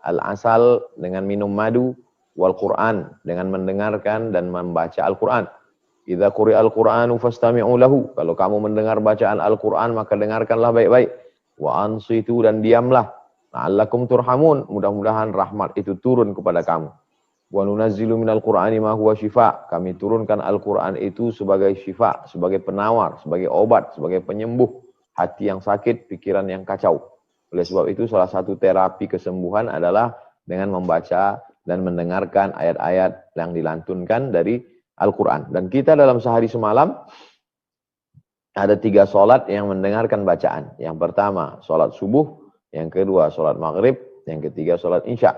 al-asal dengan minum madu, wal Quran dengan mendengarkan dan membaca Al-Quran. Idza quri'al Qur'anu fastami'u lahu. Kalau kamu mendengar bacaan Al-Quran maka dengarkanlah baik-baik. Wa ansitu, dan diamlah. La'allakum turhamun. Mudah-mudahan rahmat itu turun kepada kamu. Wa nunazzilu minal Qur'ani ma huwa syifa. Kami turunkan Al-Quran itu sebagai syifa, sebagai penawar, sebagai obat, sebagai penyembuh hati yang sakit, pikiran yang kacau. Oleh sebab itu salah satu terapi kesembuhan adalah dengan membaca dan mendengarkan ayat-ayat yang dilantunkan dari Al-Quran. Dan kita dalam sehari semalam ada 3 sholat yang mendengarkan bacaan. Yang pertama sholat subuh, yang kedua sholat maghrib, yang ketiga sholat isya.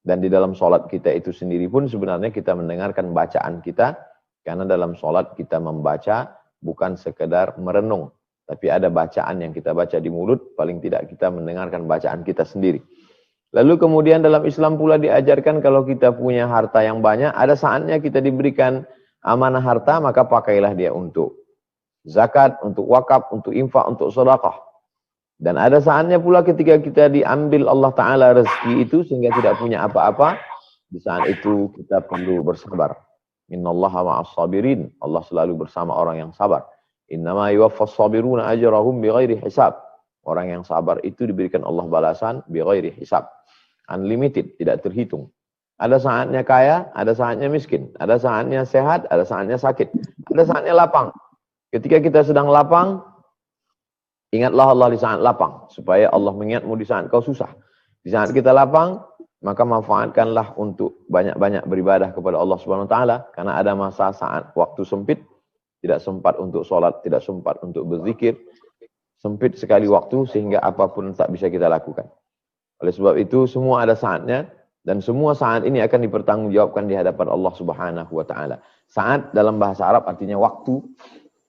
Dan di dalam sholat kita itu sendiri pun sebenarnya kita mendengarkan bacaan kita, karena dalam sholat kita membaca bukan sekedar merenung, tapi ada bacaan yang kita baca di mulut, paling tidak kita mendengarkan bacaan kita sendiri. Lalu kemudian dalam Islam pula diajarkan kalau kita punya harta yang banyak, ada saatnya kita diberikan amanah harta, maka pakailah dia untuk zakat, untuk wakaf, untuk infak, untuk sedekah. Dan ada saatnya pula ketika kita diambil Allah Ta'ala rezeki itu sehingga tidak punya apa-apa, di saat itu kita perlu bersabar. Innallaha ma'as sabirin. Allah selalu bersama orang yang sabar. Innama yuwaffas sabiruna ajrahum bighairi hisab. Orang yang sabar itu diberikan Allah balasan bighairi hisab. Unlimited, tidak terhitung. Ada saatnya kaya, ada saatnya miskin. Ada saatnya sehat, ada saatnya sakit. Ada saatnya lapang. Ketika kita sedang lapang, ingatlah Allah di saat lapang, supaya Allah mengingatmu di saat kau susah. Di saat kita lapang, maka manfaatkanlah untuk banyak-banyak beribadah kepada Allah Subhanahu wa taala, karena ada masa saat waktu sempit, tidak sempat untuk sholat, tidak sempat untuk berzikir, sempit sekali waktu sehingga apapun tak bisa kita lakukan. Oleh sebab itu semua ada saatnya, dan semua saat ini akan dipertanggungjawabkan di hadapan Allah Subhanahu wa taala. Saat dalam bahasa Arab artinya waktu.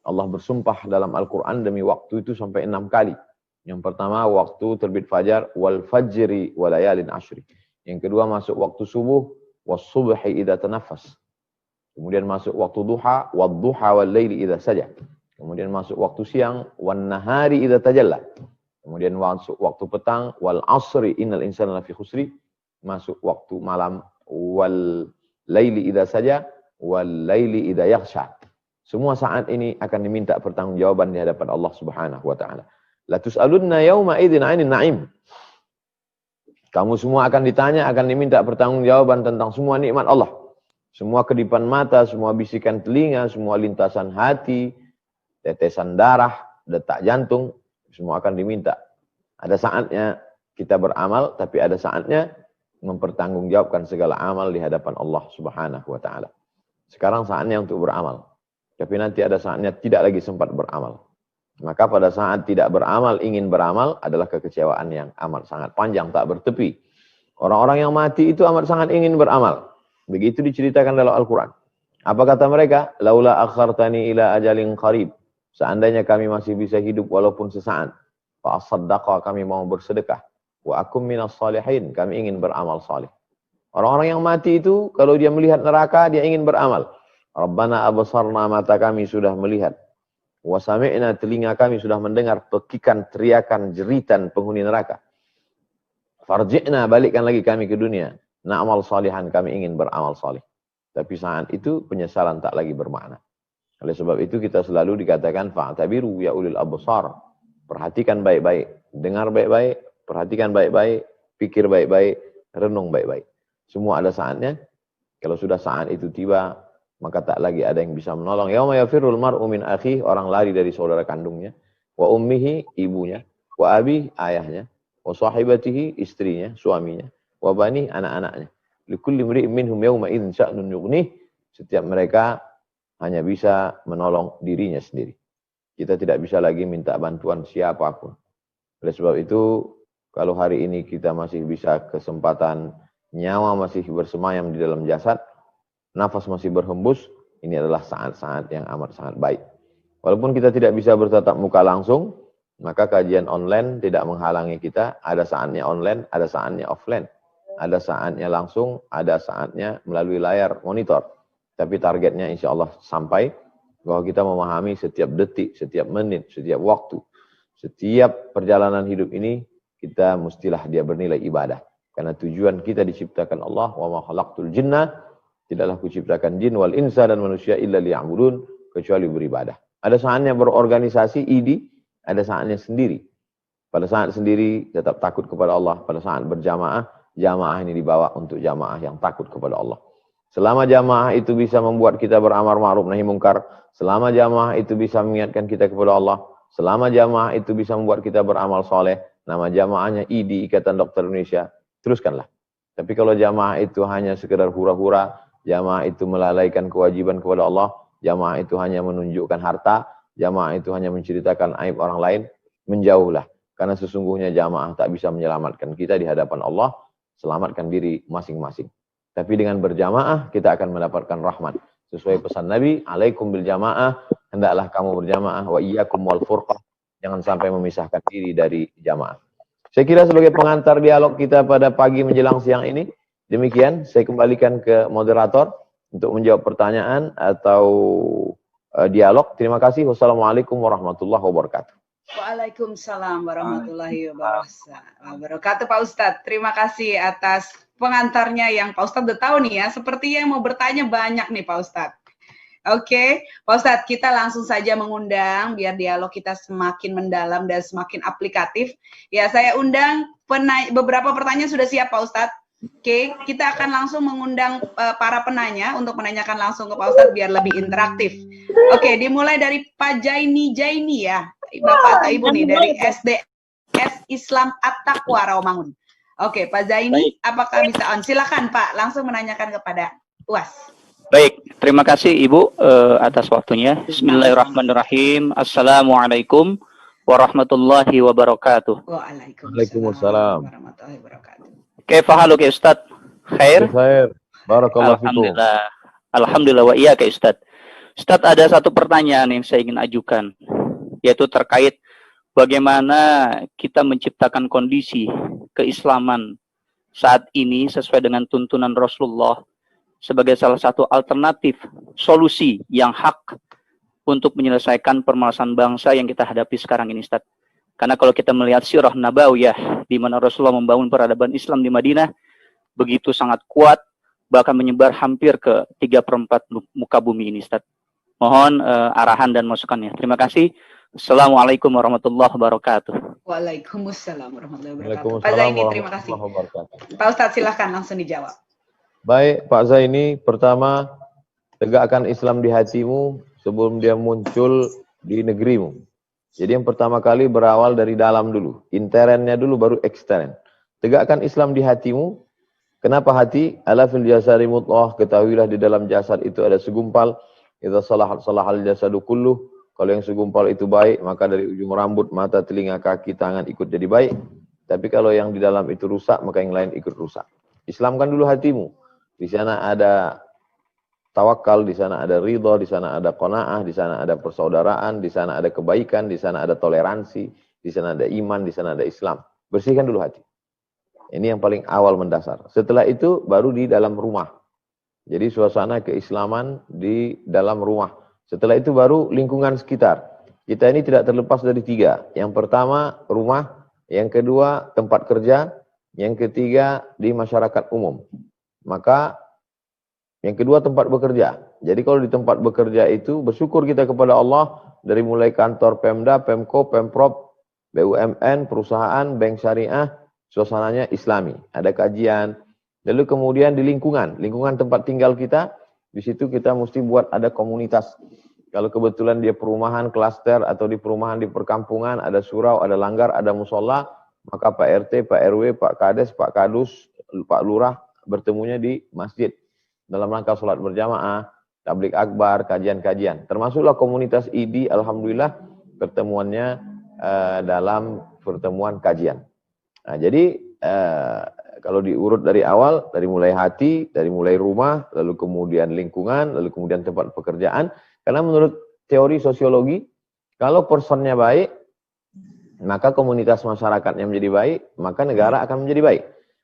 Allah bersumpah dalam Al-Quran demi waktu itu sampai 6 kali. Yang pertama waktu terbit fajar, wal fajri walayalin ashri. Yang kedua masuk waktu subuh, was subhi idza tanaffas. Kemudian masuk waktu duha, wad duha wal laili idza saja. Kemudian masuk waktu siang, wan nahari idza tajalla. Kemudian masuk waktu petang, wal asri innal insana lafi khusri. Masuk waktu malam, wal laili idza saja, wal laili idza yaghsha. Semua saat ini akan diminta pertanggungjawaban di hadapan Allah Subhanahu wa taala. La tus'alunna yauma idzin 'anil na'im. Kamu semua akan ditanya, akan diminta pertanggungjawaban tentang semua nikmat Allah. Semua kedipan mata, semua bisikan telinga, semua lintasan hati, tetesan darah, detak jantung, semua akan diminta. Ada saatnya kita beramal, tapi ada saatnya mempertanggungjawabkan segala amal di hadapan Allah Subhanahu wa taala. Sekarang saatnya untuk beramal. Tapi nanti ada saatnya tidak lagi sempat beramal. Maka pada saat tidak beramal, ingin beramal adalah kekecewaan yang amat sangat panjang, tak bertepi. Orang-orang yang mati itu amat sangat ingin beramal. Begitu diceritakan dalam Al-Quran. Apa kata mereka? Laula akhartani ila ajalin qarib. Seandainya kami masih bisa hidup walaupun sesaat. Fa'asaddaqa, kami mau bersedekah. Wa akum minas salihin, kami ingin beramal salih. Orang-orang yang mati itu, kalau dia melihat neraka, dia ingin beramal. Rabbana abasarna, mata kami sudah melihat. Wa sami'na, telinga kami sudah mendengar pekikan, teriakan, jeritan penghuni neraka. Farji'na, balikkan lagi kami ke dunia. Na'amal salihan, kami ingin beramal salih. Tapi saat itu penyesalan tak lagi bermakna. Oleh sebab itu kita selalu dikatakan fa'tabiru ya ulil absar. Perhatikan baik-baik, dengar baik-baik, perhatikan baik-baik, pikir baik-baik, renung baik-baik. Semua ada saatnya. Kalau sudah saat itu tiba, maka tak lagi ada yang bisa menolong. Yauma yafirrul mar'u min akhihi, orang lari dari saudara kandungnya, wa ummihi, ibunya, wa abihi, ayahnya, wa sahibatihi, istrinya, suaminya, wa bani, anak-anaknya. Likulli imri'in minhum yauma idzin sya'nun yughnih. Setiap mereka hanya bisa menolong dirinya sendiri. Kita tidak bisa lagi minta bantuan siapapun. Oleh sebab itu, kalau hari ini kita masih bisa kesempatan, nyawa masih bersemayam di dalam jasad, nafas masih berhembus, ini adalah saat-saat yang amat sangat baik. Walaupun kita tidak bisa bertatap muka langsung, maka kajian online tidak menghalangi kita. Ada saatnya online, ada saatnya offline. Ada saatnya langsung, ada saatnya melalui layar monitor. Tapi targetnya insya Allah sampai, bahwa kita memahami setiap detik, setiap menit, setiap waktu, setiap perjalanan hidup ini, kita mestilah dia bernilai ibadah. Karena tujuan kita diciptakan Allah, wa ma khalaqtul jinna, tidaklah kuciptakan jin wal insa dan manusia illa liya'budun, kecuali beribadah. Ada saatnya berorganisasi ID, ada saatnya sendiri. Pada saat sendiri tetap takut kepada Allah, pada saat berjamaah, jamaah ini dibawa untuk jamaah yang takut kepada Allah. Selama jamaah itu bisa membuat kita beramar ma'ruf nahi mungkar, selama jamaah itu bisa mengingatkan kita kepada Allah, selama jamaah itu bisa membuat kita beramal soleh, nama jamaahnya ID, Ikatan Dokter Indonesia, teruskanlah. Tapi kalau jamaah itu hanya sekedar hura-hura, jamaah itu melalaikan kewajiban kepada Allah, jamaah itu hanya menunjukkan harta, jamaah itu hanya menceritakan aib orang lain, menjauhlah. Karena sesungguhnya jamaah tak bisa menyelamatkan kita di hadapan Allah, selamatkan diri masing-masing. Tapi dengan berjamaah kita akan mendapatkan rahmat. Sesuai pesan Nabi, alaikum bil jamaah, hendaklah kamu berjamaah, wa iyyakum wal furqah, jangan sampai memisahkan diri dari jamaah. Saya kira sebagai pengantar dialog kita pada pagi menjelang siang ini, demikian saya kembalikan ke moderator untuk menjawab pertanyaan atau dialog. Terima kasih. Wassalamualaikum warahmatullahi wabarakatuh. Waalaikumsalam warahmatullahi wabarakatuh Pak Ustadz. Terima kasih atas pengantarnya yang Pak Ustadz udah tahu nih ya. Sepertinya yang mau bertanya banyak nih Pak Ustadz. Oke, Pak Ustadz, kita langsung saja mengundang biar dialog kita semakin mendalam dan semakin aplikatif. Ya, saya undang beberapa pertanyaan sudah siap Pak Ustadz. Oke, kita akan langsung mengundang para penanya untuk menanyakan langsung ke Pak Ustadz biar lebih interaktif. Oke, dimulai dari Pak Jaini ya. Bapak atau Ibu nih dari SDS Islam At-Taqwa Rawamangun. Oke, Pak Zaini, apakah bisa on? Silakan Pak, langsung menanyakan kepada UAS. Baik, terima kasih Ibu atas waktunya. Bismillahirrahmanirrahim. Assalamualaikum warahmatullahi wabarakatuh. Waalaikumsalam warahmatullahi wabarakatuh. Kaifa haluka ya Ustaz? Khair? Khair. Barakallahu fikum. Alhamdulillah. Alhamdulillah wa iyyaka Ustaz. Ustaz, ada satu pertanyaan yang saya ingin ajukan, yaitu terkait bagaimana kita menciptakan kondisi keislaman saat ini sesuai dengan tuntunan Rasulullah sebagai salah satu alternatif solusi yang hak untuk menyelesaikan permasalahan bangsa yang kita hadapi sekarang ini, Ustaz. Karena kalau kita melihat sirah nabawiyah di mana Rasulullah membangun peradaban Islam di Madinah begitu sangat kuat, bahkan menyebar hampir ke 3/4 muka bumi ini, Ustaz. Mohon arahan dan masukannya. Terima kasih. Assalamualaikum warahmatullahi wabarakatuh. Waalaikumsalam warahmatullahi wabarakatuh. Pak Zaini, terima kasih. Pak Ustadz, silahkan langsung dijawab. Baik, Pak Zaini, pertama, tegakkan Islam di hatimu sebelum dia muncul di negerimu. Jadi yang pertama kali berawal dari dalam dulu. Internnya dulu baru ekstern. Tegakkan Islam di hatimu. Kenapa hati? Ala fil jasadi mudghah, ketahuilah di dalam jasad itu ada segumpal. Idza salahal jasadu kulluh. Kalau yang segumpal itu baik, maka dari ujung rambut, mata, telinga, kaki, tangan ikut jadi baik. Tapi kalau yang di dalam itu rusak, maka yang lain ikut rusak. Islamkan dulu hatimu. Di sana ada tawakal, di sana ada ridha, di sana ada qanaah, di sana ada persaudaraan, di sana ada kebaikan, di sana ada toleransi, di sana ada iman, di sana ada Islam. Bersihkan dulu hati. Ini yang paling awal mendasar. Setelah itu baru di dalam rumah. Jadi suasana keislaman di dalam rumah. Setelah itu baru lingkungan sekitar. Kita ini tidak terlepas dari 3. Yang pertama rumah, yang kedua tempat kerja, yang ketiga di masyarakat umum. Maka yang kedua tempat bekerja. Jadi kalau di tempat bekerja itu bersyukur kita kepada Allah dari mulai kantor Pemda, Pemko, Pemprov, BUMN, perusahaan, bank syariah, suasananya Islami. Ada kajian. Lalu kemudian di lingkungan tempat tinggal kita, di situ kita mesti buat ada komunitas. Kalau kebetulan dia perumahan, klaster atau di perumahan di perkampungan, ada surau, ada langgar, ada musola, maka Pak RT, Pak RW, Pak Kades, Pak Kadus, Pak Lurah bertemunya di masjid. Dalam rangka sholat berjamaah, tablik akbar, kajian-kajian. Termasuklah komunitas ID, alhamdulillah pertemuannya dalam pertemuan kajian. Nah, jadi kalau diurut dari awal, dari mulai hati, dari mulai rumah, lalu kemudian lingkungan, lalu kemudian tempat pekerjaan. Karena menurut teori sosiologi, kalau personnya baik, maka komunitas masyarakatnya menjadi baik, maka negara akan menjadi baik.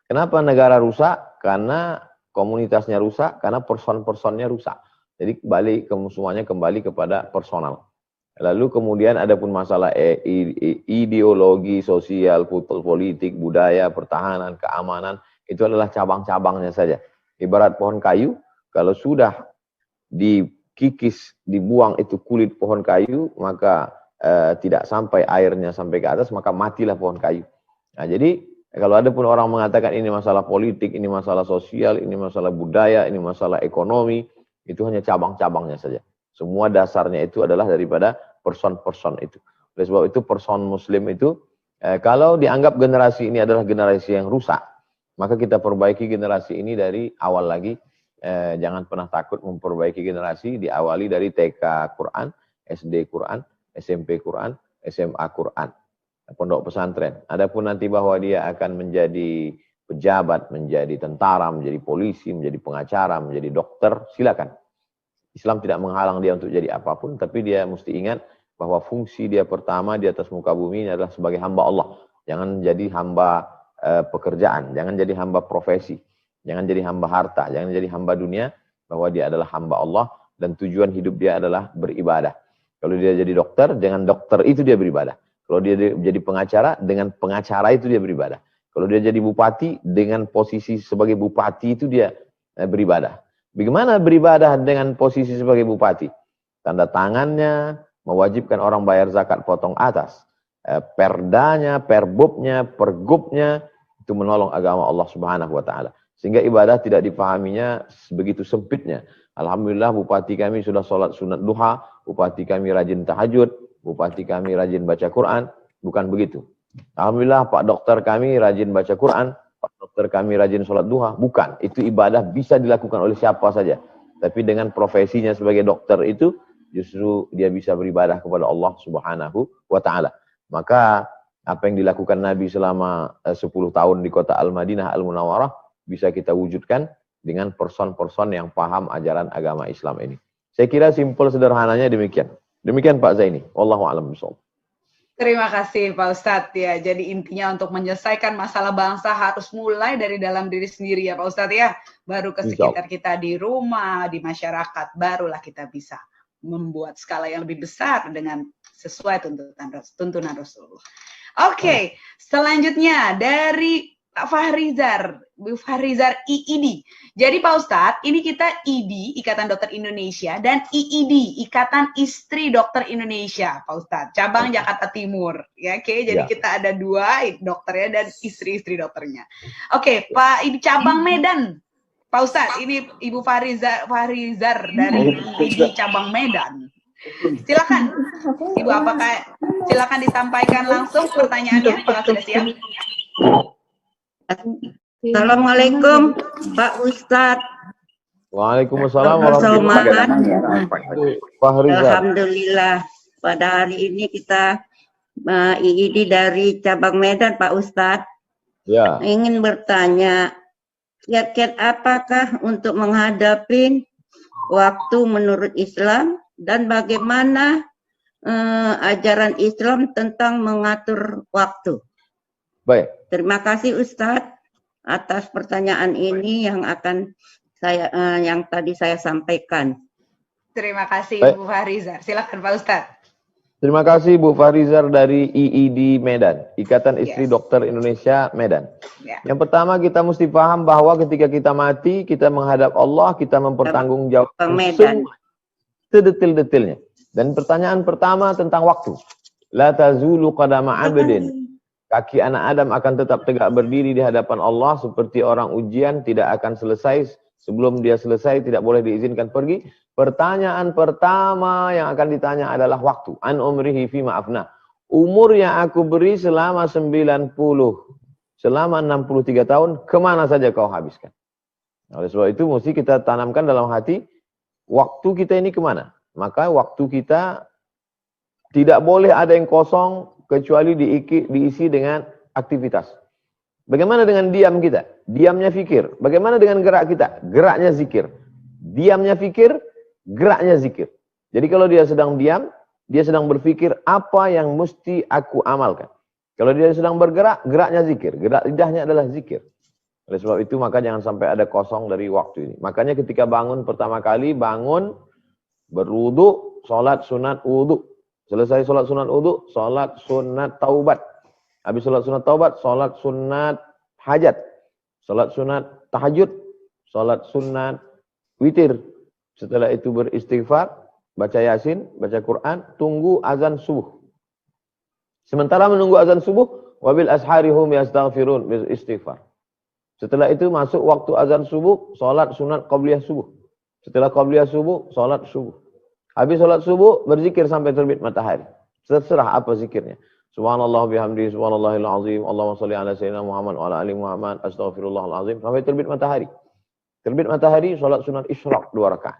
Kenapa negara rusak? Karena komunitasnya rusak, karena person-personnya rusak. Jadi semuanya kembali kepada personal. Lalu kemudian ada pun masalah ideologi, sosial, politik, budaya, pertahanan, keamanan, itu adalah cabang-cabangnya saja. Ibarat pohon kayu, kalau sudah dikikis, dibuang itu kulit pohon kayu, maka tidak sampai airnya sampai ke atas, maka matilah pohon kayu. Nah, jadi kalau ada pun orang mengatakan ini masalah politik, ini masalah sosial, ini masalah budaya, ini masalah ekonomi, itu hanya cabang-cabangnya saja. Semua dasarnya itu adalah daripada person-person itu. Oleh sebab itu person muslim itu, kalau dianggap generasi ini adalah generasi yang rusak, maka kita perbaiki generasi ini dari awal lagi. Jangan pernah takut memperbaiki generasi, diawali dari TK Quran, SD Quran, SMP Quran, SMA Quran. Pondok pesantren. Adapun nanti bahwa dia akan menjadi pejabat, menjadi tentara, menjadi polisi, menjadi pengacara, menjadi dokter, silakan. Islam tidak menghalang dia untuk jadi apapun, tapi dia mesti ingat bahwa fungsi dia pertama di atas muka bumi ini adalah sebagai hamba Allah. Jangan jadi hamba pekerjaan, jangan jadi hamba profesi, jangan jadi hamba harta, jangan jadi hamba dunia, bahwa dia adalah hamba Allah dan tujuan hidup dia adalah beribadah. Kalau dia jadi dokter, dengan dokter itu dia beribadah. Kalau dia jadi pengacara, dengan pengacara itu dia beribadah. Kalau dia jadi bupati, dengan posisi sebagai bupati itu dia beribadah. Bagaimana beribadah dengan posisi sebagai bupati? Tanda tangannya mewajibkan orang bayar zakat potong atas. Perdanya, perbubnya, pergubnya, itu menolong agama Allah Subhanahu wa Ta'ala. Sehingga ibadah tidak dipahaminya begitu sempitnya. Alhamdulillah bupati kami sudah sholat sunat duha, bupati kami rajin tahajud, bupati kami rajin baca Quran, bukan begitu. Alhamdulillah Pak Dokter kami rajin baca Quran, Pak Dokter kami rajin sholat duha, bukan. Itu ibadah bisa dilakukan oleh siapa saja. Tapi dengan profesinya sebagai dokter itu, justru dia bisa beribadah kepada Allah Subhanahu wa Ta'ala. Maka apa yang dilakukan Nabi selama 10 tahun di kota Al-Madinah Al-Munawwarah, bisa kita wujudkan dengan person-person yang paham ajaran agama Islam ini. Saya kira simpel sederhananya demikian. Demikian Pak Zaini. Wallahu a'lam bishawab. Terima kasih Pak Ustadz ya. Jadi intinya untuk menyelesaikan masalah bangsa harus mulai dari dalam diri sendiri ya Pak Ustadz ya. Baru ke sekitar kita di rumah, di masyarakat, barulah kita bisa membuat skala yang lebih besar dengan sesuai tuntunan Rasulullah. Oke, selanjutnya dari Pak Fahrizar, Bu Fahrizar IID. Jadi Pak Ustadz, ini kita ID, Ikatan Dokter Indonesia, dan IID, Ikatan Istri Dokter Indonesia, Pak Ustadz. Cabang Jakarta Timur. Ya, oke, jadi kita ada 2 dokternya dan istri-istri dokternya. Oke, Pak, ini cabang Medan. Pak Ustadz, ini Ibu Fahrizar dari IID cabang Medan. Silakan, Ibu, apakah silakan disampaikan langsung pertanyaannya? Apakah sudah siap? Assalamualaikum Pak Ustadz. Waalaikumsalam warahmatullahi wabarakatuh. Alhamdulillah pada hari ini kita IID dari cabang Medan Pak Ustadz. Ya. Ingin bertanya, kiat-kiat apakah untuk menghadapi waktu menurut Islam dan bagaimana ajaran Islam tentang mengatur waktu? Baik. Terima kasih Ustadz atas pertanyaan ini yang akan yang tadi saya sampaikan. Terima kasih Bu Fahrizar. Silakan Pak Ustadz. Terima kasih Bu Fahrizar dari IID Medan, Ikatan Istri Dokter Indonesia Medan. Yang pertama kita mesti paham bahwa ketika kita mati, kita menghadap Allah, kita mempertanggungjawabkan semua sedetil-detilnya. Dan pertanyaan pertama tentang waktu. La tazulu qadama 'abdin. Kaki anak Adam akan tetap tegak berdiri di hadapan Allah seperti orang ujian, tidak akan selesai. Sebelum dia selesai, tidak boleh diizinkan pergi. Pertanyaan pertama yang akan ditanya adalah waktu. An umrihi fima afna. Umur yang aku beri selama 90, selama 63 tahun, kemana saja kau habiskan? Oleh sebab itu, mesti kita tanamkan dalam hati, waktu kita ini kemana? Maka waktu kita tidak boleh ada yang kosong, kecuali diisi dengan aktivitas. Bagaimana dengan diam kita? Diamnya fikir. Bagaimana dengan gerak kita? Geraknya zikir. Diamnya fikir, geraknya zikir. Jadi kalau dia sedang diam, dia sedang berpikir apa yang mesti aku amalkan. Kalau dia sedang bergerak, geraknya zikir. Gerak lidahnya adalah zikir. Oleh sebab itu maka jangan sampai ada kosong dari waktu ini. Makanya ketika bangun pertama kali, bangun, berwudu, sholat sunat wudu. Selesai sholat sunat wudu, sholat sunat taubat. Habis sholat sunat taubat, sholat sunat hajat. salat sunat tahajud, salat sunat witir. Setelah itu beristighfar, baca Yasin, baca Quran, tunggu azan subuh. Sementara menunggu azan subuh, wabil asharihum yastaghfirun, beristighfar. Setelah itu masuk waktu azan subuh, salat sunat qabliyah subuh. Setelah qabliyah subuh, salat subuh. Habis salat subuh, berzikir sampai terbit matahari. Terserah apa zikirnya. Subhanallah bihamdihi, subhanallahil azim, Allahumma shalli ala sayyidina Muhammad wa ala ali Muhammad, astaghfirullahal azim, sampai terbit matahari. Terbit matahari, salat sunat isyraq 2 rakaat.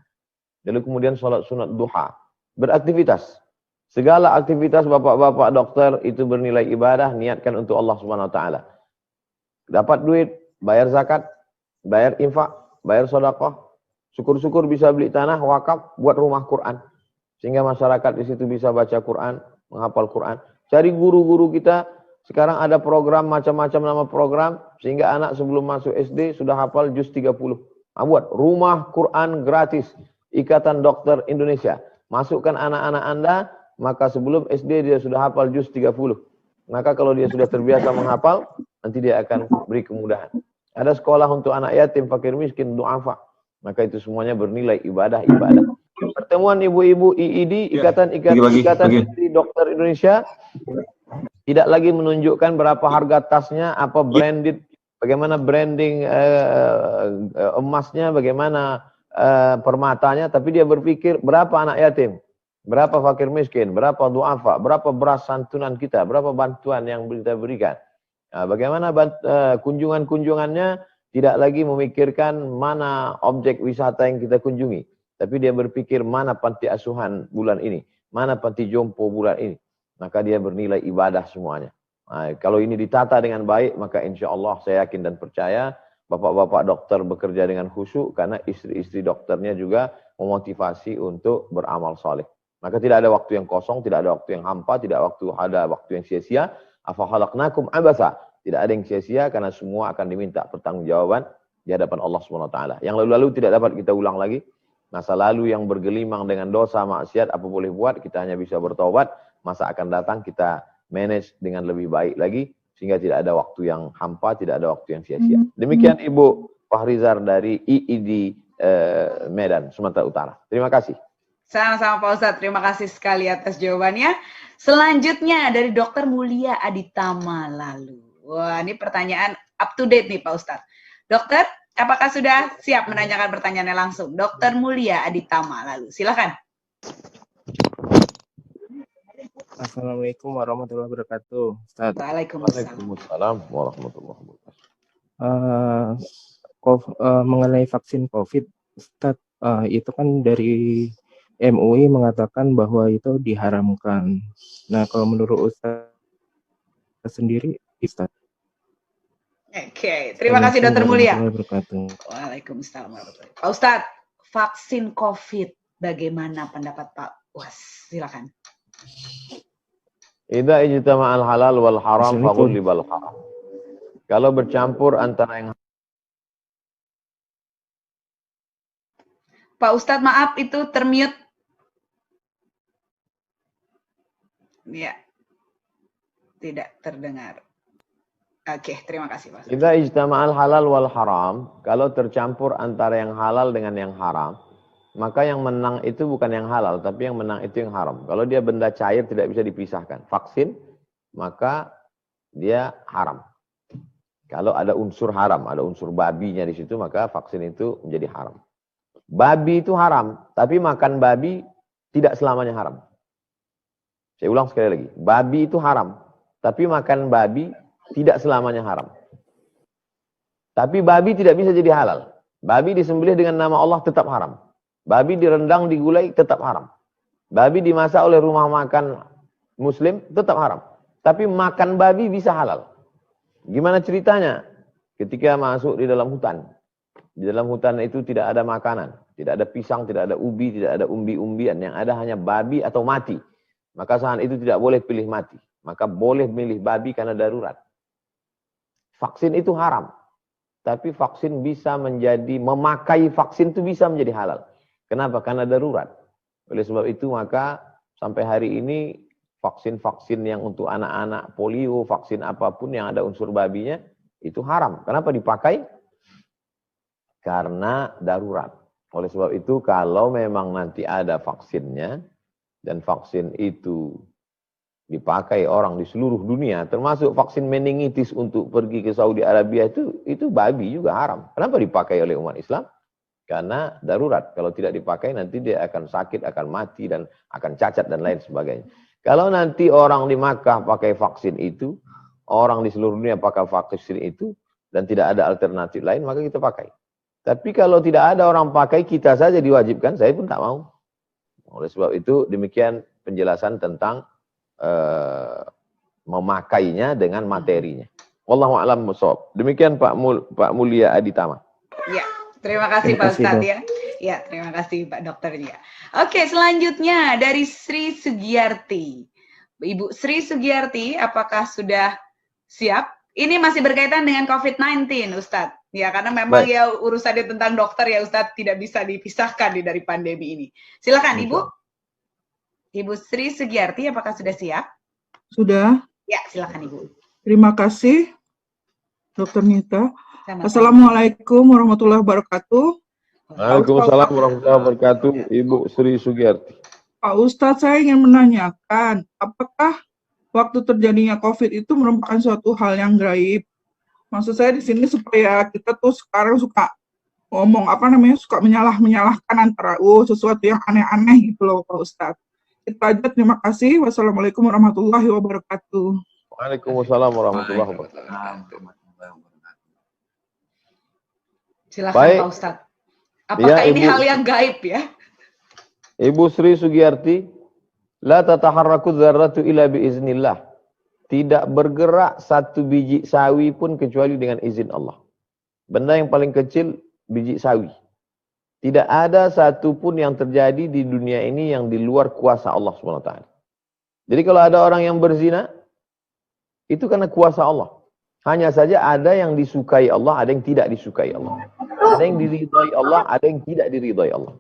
Lalu kemudian salat sunat duha. Beraktivitas. Segala aktivitas bapak-bapak dokter itu bernilai ibadah, niatkan untuk Allah Subhanahu wa taala. Dapat duit, bayar zakat, bayar infak, bayar sedekah. Syukur-syukur bisa beli tanah wakaf buat rumah Quran. Sehingga masyarakat di situ bisa baca Quran, menghafal Quran. Cari guru-guru kita, sekarang ada program macam-macam nama program, sehingga anak sebelum masuk SD sudah hafal juz 30. Buat rumah Quran gratis, Ikatan Dokter Indonesia. Masukkan anak-anak Anda, maka sebelum SD dia sudah hafal juz 30. Maka kalau dia sudah terbiasa menghafal, nanti dia akan beri kemudahan. Ada sekolah untuk anak yatim, fakir miskin, du'afa. Maka itu semuanya bernilai ibadah-ibadah. Pertemuan ibu-ibu IID, Ikatan Istri Dokter Indonesia, tidak lagi menunjukkan berapa harga tasnya, apa branded, bagaimana branding emasnya, bagaimana permatanya, tapi dia berpikir berapa anak yatim, berapa fakir miskin, berapa du'afa, berapa beras santunan kita, berapa bantuan yang kita berikan. Nah, bagaimana kunjungan-kunjungannya, tidak lagi memikirkan mana objek wisata yang kita kunjungi. Tapi dia berpikir mana panti asuhan bulan ini, mana panti jompo bulan ini. Maka dia bernilai ibadah semuanya. Nah, kalau ini ditata dengan baik, maka insya Allah saya yakin dan percaya, bapak-bapak dokter bekerja dengan khusyuk, karena istri-istri dokternya juga memotivasi untuk beramal saleh. Maka tidak ada waktu yang kosong, tidak ada waktu yang hampa, tidak ada waktu yang sia-sia. Afa khalaqnakum abasa. Tidak ada yang sia-sia, karena semua akan diminta pertanggungjawaban di hadapan Allah SWT. Yang lalu-lalu tidak dapat kita ulang lagi. Masa lalu yang bergelimang dengan dosa, maksiat, apa boleh buat, kita hanya bisa bertobat. Masa akan datang kita manage dengan lebih baik lagi, sehingga tidak ada waktu yang hampa, tidak ada waktu yang sia-sia. Demikian Ibu Fahrizar dari IID Medan, Sumatera Utara. Terima kasih. Sama-sama Pak Ustadz, terima kasih sekali atas jawabannya. Selanjutnya dari Dr. Mulia Aditama lalu. Wah, ini pertanyaan up to date nih Pak Ustadz. Dokter, apakah sudah siap menanyakan pertanyaannya langsung? Dr. Mulia Aditama lalu, silakan. Assalamualaikum warahmatullahi wabarakatuh, Ustaz. Waalaikumsalam warahmatullahi wabarakatuh. Mengenai vaksin COVID, Ustaz, itu kan dari MUI mengatakan bahwa itu diharamkan. Nah, kalau menurut Ustaz sendiri, Ustaz. Oke, terima kasih Dokter Mulia. Waalaikumsalam warahmatullahi wabarakatuh. Pak Ustadz, vaksin COVID, bagaimana pendapat Pak Was? Silakan. Idza ijtama'al halal wal haram faghulibal haram. Kalau bercampur antara yang Pak Ustadz, maaf itu termute. Ya. Tidak terdengar. Oke, terima kasih Pak. Idza ijtama'al halal wal haram, kalau tercampur antara yang halal dengan yang haram, maka yang menang itu bukan yang halal, tapi yang menang itu yang haram. Kalau dia benda cair tidak bisa dipisahkan. Vaksin, maka dia haram. Kalau ada unsur haram, ada unsur babinya di situ, maka vaksin itu menjadi haram. Babi itu haram, tapi makan babi tidak selamanya haram. Saya ulang sekali lagi. Babi itu haram, tapi makan babi tidak selamanya haram. Tapi babi tidak bisa jadi halal. Babi disembelih dengan nama Allah tetap haram. Babi direndang, digulai tetap haram. Babi dimasak oleh rumah makan muslim tetap haram. Tapi makan babi bisa halal. Gimana ceritanya? Ketika masuk di dalam hutan. Di dalam hutan itu tidak ada makanan. Tidak ada pisang, tidak ada ubi, tidak ada umbi-umbian. Yang ada hanya babi atau mati. Maka saat itu tidak boleh pilih mati. Maka boleh milih babi karena darurat. Vaksin itu haram. Tapi vaksin bisa menjadi, memakai vaksin itu bisa menjadi halal. Kenapa? Karena darurat. Oleh sebab itu maka sampai hari ini vaksin-vaksin yang untuk anak-anak polio, vaksin apapun yang ada unsur babinya, itu haram. Kenapa dipakai? Karena darurat. Oleh sebab itu kalau memang nanti ada vaksinnya dan vaksin itu dipakai orang di seluruh dunia, termasuk vaksin meningitis untuk pergi ke Saudi Arabia itu babi juga haram. Kenapa dipakai oleh umat Islam? Karena darurat. Kalau tidak dipakai nanti dia akan sakit, akan mati dan akan cacat dan lain sebagainya. Kalau nanti orang di Makkah pakai vaksin itu, orang di seluruh dunia pakai vaksin itu dan tidak ada alternatif lain, maka kita pakai. Tapi kalau tidak ada orang pakai, kita saja diwajibkan, saya pun tak mau. Oleh sebab itu, demikian penjelasan tentang memakainya dengan materinya. Wallahu a'lam bishawab. Demikian Pak Mulia Aditama. Ya, terima kasih Pak Ustadz ya. Ya, terima kasih Pak Dokternya. Oke, selanjutnya dari Sri Sugiyarti. Ibu Sri Sugiyarti, apakah sudah siap? Ini masih berkaitan dengan COVID-19, Ustadz. Ya, karena memang ya urusannya tentang dokter ya Ustadz, tidak bisa dipisahkan dari pandemi ini. Silakan Ibu. Ibu Sri Sugiyarti, apakah sudah siap? Sudah. Ya, silakan Ibu. Terima kasih, Dr. Nita. Assalamualaikum warahmatullahi wabarakatuh. Waalaikumsalam warahmatullahi wabarakatuh, Ibu Sri Sugiyarti. Pak Ustadz, saya ingin menanyakan, apakah waktu terjadinya COVID itu merupakan suatu hal yang gaib? Maksud saya di sini supaya kita tuh sekarang suka ngomong suka menyalahkan antara sesuatu yang aneh-aneh gitu loh Pak Ustadz. Itu aja, terima kasih. Wassalamualaikum warahmatullahi wabarakatuh. Waalaikumsalam warahmatullahi wabarakatuh. Silakan Pak Ustadz. Apakah ini hal yang gaib ya? Ibu Sri Sugiyarti, la tataharraku dzarratu illa biiznillah. Tidak bergerak satu biji sawi pun kecuali dengan izin Allah. Benda yang paling kecil, biji sawi. Tidak ada satu pun yang terjadi di dunia ini yang di luar kuasa Allah SWT. Jadi kalau ada orang yang berzina, itu karena kuasa Allah. Hanya saja ada yang disukai Allah, ada yang tidak disukai Allah. Ada yang diridhai Allah, ada yang tidak diridhai Allah.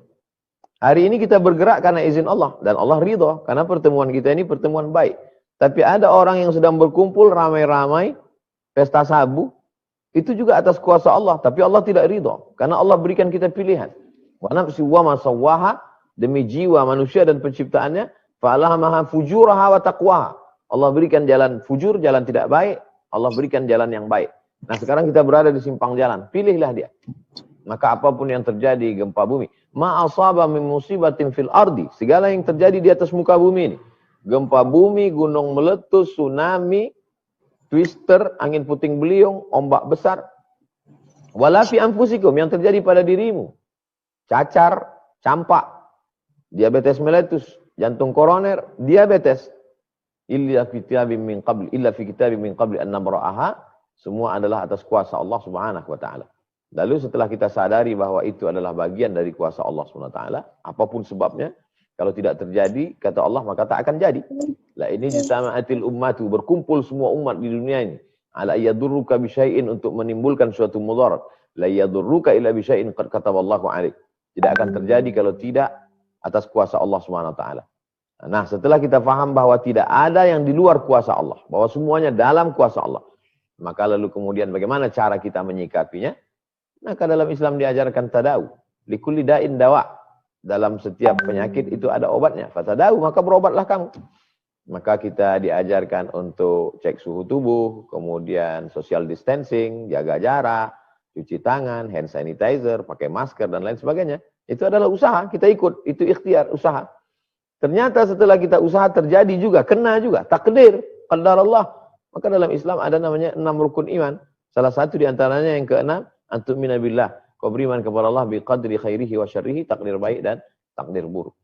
Hari ini kita bergerak karena izin Allah. Dan Allah ridha, karena pertemuan kita ini pertemuan baik. Tapi ada orang yang sedang berkumpul ramai-ramai, pesta sabu, itu juga atas kuasa Allah. Tapi Allah tidak ridha, karena Allah berikan kita pilihan. Wa nafsi wa ma sawwaha, demi jiwa manusia dan penciptaannya, fa'alhamaha fujuraha wa taqwaha. Allah berikan jalan fujur, jalan tidak baik. Allah berikan jalan yang baik. Nah sekarang kita berada di simpang jalan. Pilihlah dia. Maka apapun yang terjadi, gempa bumi. Ma asaba min musibatin fil ardi. Segala yang terjadi di atas muka bumi ini. Gempa bumi, gunung meletus, tsunami, twister, angin puting beliung, ombak besar. Walafi anfusikum, yang terjadi pada dirimu. Cacar, campak, diabetes meletus, jantung koroner, diabetes. Illa fi kitabim min qabli an nabra'aha. Semua adalah atas kuasa Allah Subhanahu wa taala. Lalu setelah kita sadari bahwa itu adalah bagian dari kuasa Allah Subhanahu wa taala, apapun sebabnya, kalau tidak terjadi, kata Allah, maka tak akan jadi. La ini jitama'atil ummatu, berkumpul semua umat di dunia ini. Ala yadurruka bisyai'in, untuk menimbulkan suatu mudarat. La yadurruka illa bisyai'in qad kataballahu alaik. Tidak akan terjadi kalau tidak atas kuasa Allah Subhanahu wa taala. Nah, setelah kita faham bahwa tidak ada yang di luar kuasa Allah, bahwa semuanya dalam kuasa Allah, maka lalu kemudian bagaimana cara kita menyikapinya? Maka dalam Islam diajarkan tadawu. Likulli da'in dawa. Dalam setiap penyakit itu ada obatnya. Fatadawu, maka berobatlah kamu. Maka kita diajarkan untuk cek suhu tubuh, kemudian social distancing, jaga jarak, cuci tangan, hand sanitizer, pakai masker, dan lain sebagainya. Itu adalah usaha, kita ikut. Itu ikhtiar, usaha. Ternyata setelah kita usaha terjadi juga, kena juga. Takdir, qadar Allah. Maka dalam Islam ada namanya 6 rukun iman. Salah satu diantaranya yang ke-6, antu'mina billah. Kau beriman kepada Allah biqadri khairihi wa syarrihi, takdir baik dan takdir buruk.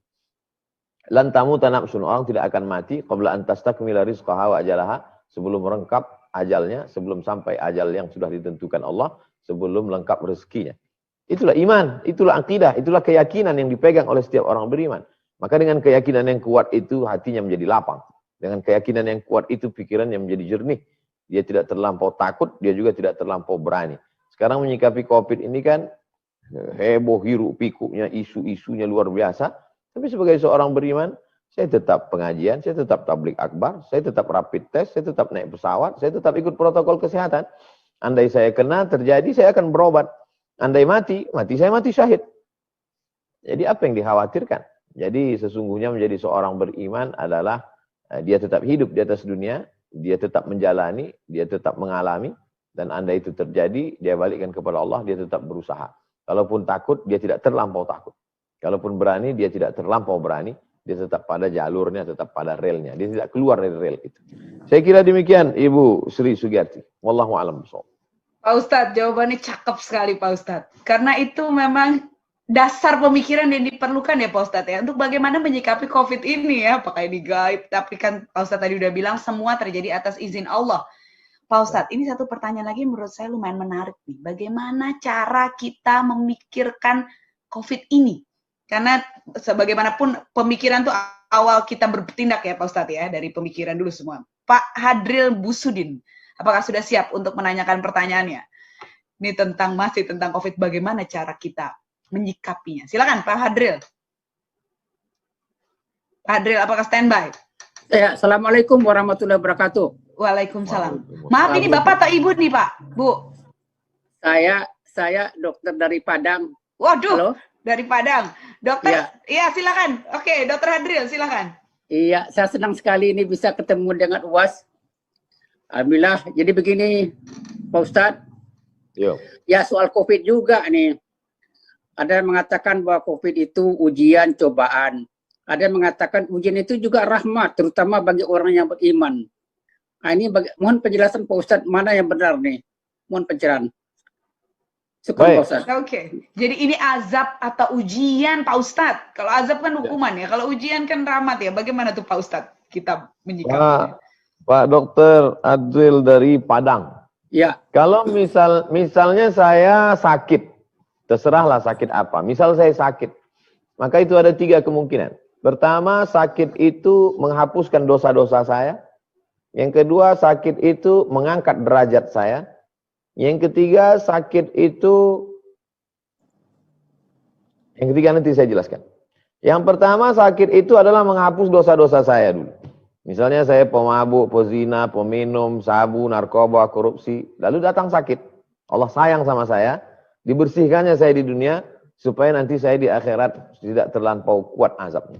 Lan tamuta nafsun, orang tidak akan mati qabla an tastakmila rizqaha wa ajalaha, sebelum merengkap ajalnya, sebelum sampai ajal yang sudah ditentukan Allah, sebelum lengkap rezekinya. Itulah iman, itulah akidah, itulah keyakinan yang dipegang oleh setiap orang beriman. Maka dengan keyakinan yang kuat itu hatinya menjadi lapang. Dengan keyakinan yang kuat itu pikirannya menjadi jernih. Dia tidak terlampau takut, dia juga tidak terlampau berani. Sekarang menyikapi COVID ini kan heboh hiruk pikuknya, isu-isunya luar biasa. Tapi sebagai seorang beriman, saya tetap pengajian, saya tetap tablik akbar, saya tetap rapid test, saya tetap naik pesawat, saya tetap ikut protokol kesehatan. Andai saya kena, terjadi, saya akan berobat. Andai mati, saya mati syahid. Jadi apa yang dikhawatirkan? Jadi sesungguhnya menjadi seorang beriman adalah dia tetap hidup di atas dunia, dia tetap menjalani, dia tetap mengalami, dan andai itu terjadi, dia balikkan kepada Allah, dia tetap berusaha. Kalaupun takut, dia tidak terlampau takut. Kalaupun berani, dia tidak terlampau berani. Dia tetap pada jalurnya, tetap pada relnya. Dia tidak keluar dari rel itu. Saya kira demikian, Ibu Sri Sugiyarti. Wallahu a'lam bishawab. Pak Ustadz, jawabannya cakep sekali Pak Ustadz. Karena itu memang dasar pemikiran yang diperlukan ya Pak Ustadz ya. Untuk bagaimana menyikapi COVID ini ya. Apakah ini gaib, tapi kan Pak Ustadz tadi udah bilang semua terjadi atas izin Allah. Pak Ustadz, ini satu pertanyaan lagi menurut saya lumayan menarik nih. Bagaimana cara kita memikirkan COVID ini? Karena sebagaimanapun pemikiran tuh awal kita bertindak ya Pak Ustadz ya. Dari pemikiran dulu semua. Pak Hadril Busudin, apakah sudah siap untuk menanyakan pertanyaannya? Ini masih tentang COVID, bagaimana cara kita menyikapinya? Silakan Pak Hadril. Pak Hadril, apakah standby? Ya, Assalamualaikum warahmatullahi wabarakatuh. Waalaikumsalam. Maaf, ini Bapak atau Ibu nih Pak? Bu? Saya dokter dari Padang. Waduh, Halo? dari Padang. Dokter, Iya. iya silakan. Oke, Dokter Hadril, silakan. Iya, saya senang sekali ini bisa ketemu dengan UAS. Alhamdulillah. Jadi begini, Pak Ustadz. Yo. Ya, soal COVID juga nih. Ada yang mengatakan bahwa COVID itu ujian, cobaan. Ada yang mengatakan ujian itu juga rahmat, terutama bagi orang yang beriman. Nah, ini mohon penjelasan Pak Ustadz, mana yang benar nih? Mohon pencerahan. Syukur Pak Ustadz. Oke. Jadi ini azab atau ujian Pak Ustadz. Kalau azab kan hukuman ya. Kalau ujian kan rahmat ya. Bagaimana tuh Pak Ustadz kita menyikapinya? Pak Dokter Adril dari Padang. Ya. Kalau misalnya saya sakit, terserahlah sakit apa. Misal saya sakit, maka itu ada 3 kemungkinan. Pertama, sakit itu menghapuskan dosa-dosa saya. Yang kedua, sakit itu mengangkat derajat saya. Yang ketiga, sakit itu... Yang ketiga nanti saya jelaskan. Yang pertama, sakit itu adalah menghapus dosa-dosa saya dulu. Misalnya saya pemabuk, pezina, peminum, sabu, narkoba, korupsi. Lalu datang sakit. Allah sayang sama saya. Dibersihkannya saya di dunia. Supaya nanti saya di akhirat tidak terlampau kuat azabnya.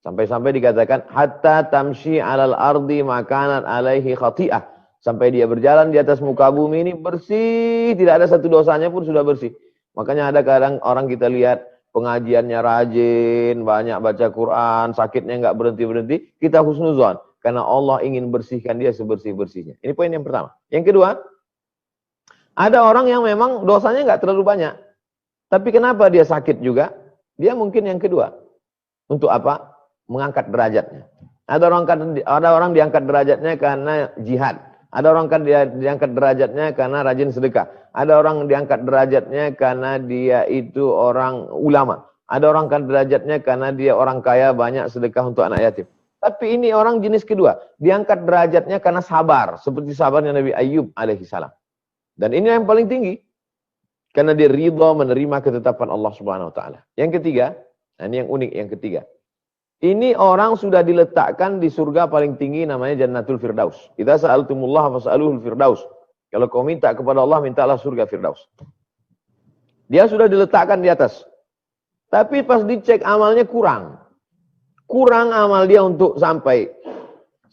Sampai-sampai dikatakan hatta tamshi 'alal ardi makanan 'alaihi khati'ah. Sampai dia berjalan di atas muka bumi ini bersih, tidak ada satu dosanya pun sudah bersih. Makanya ada kadang orang kita lihat pengajiannya rajin, banyak baca Quran, sakitnya enggak berhenti-berhenti, kita husnuzon karena Allah ingin bersihkan dia sebersih-bersihnya. Ini poin yang pertama. Yang kedua, ada orang yang memang dosanya enggak terlalu banyak. Tapi kenapa dia sakit juga? Dia mungkin yang kedua. Untuk apa? Mengangkat derajatnya. Ada orang diangkat derajatnya karena jihad. Ada orang kan diangkat derajatnya karena rajin sedekah. Ada orang diangkat derajatnya karena dia itu orang ulama. Ada orang kan derajatnya karena dia orang kaya banyak sedekah untuk anak yatim. Tapi ini orang jenis kedua. Diangkat derajatnya karena sabar. Seperti sabarnya Nabi Ayyub alaihissalam. Dan ini yang paling tinggi. Karena dia ridha menerima ketetapan Allah subhanahu wa ta'ala. Yang ketiga, nah ini yang unik yang ketiga. Ini orang sudah diletakkan di surga paling tinggi namanya Jannatul Firdaus. Idza sa'altumullah fas'aluhul Firdaus. Kalau kau minta kepada Allah, mintalah surga Firdaus. Dia sudah diletakkan di atas. Tapi pas dicek amalnya kurang. Kurang amal dia untuk sampai.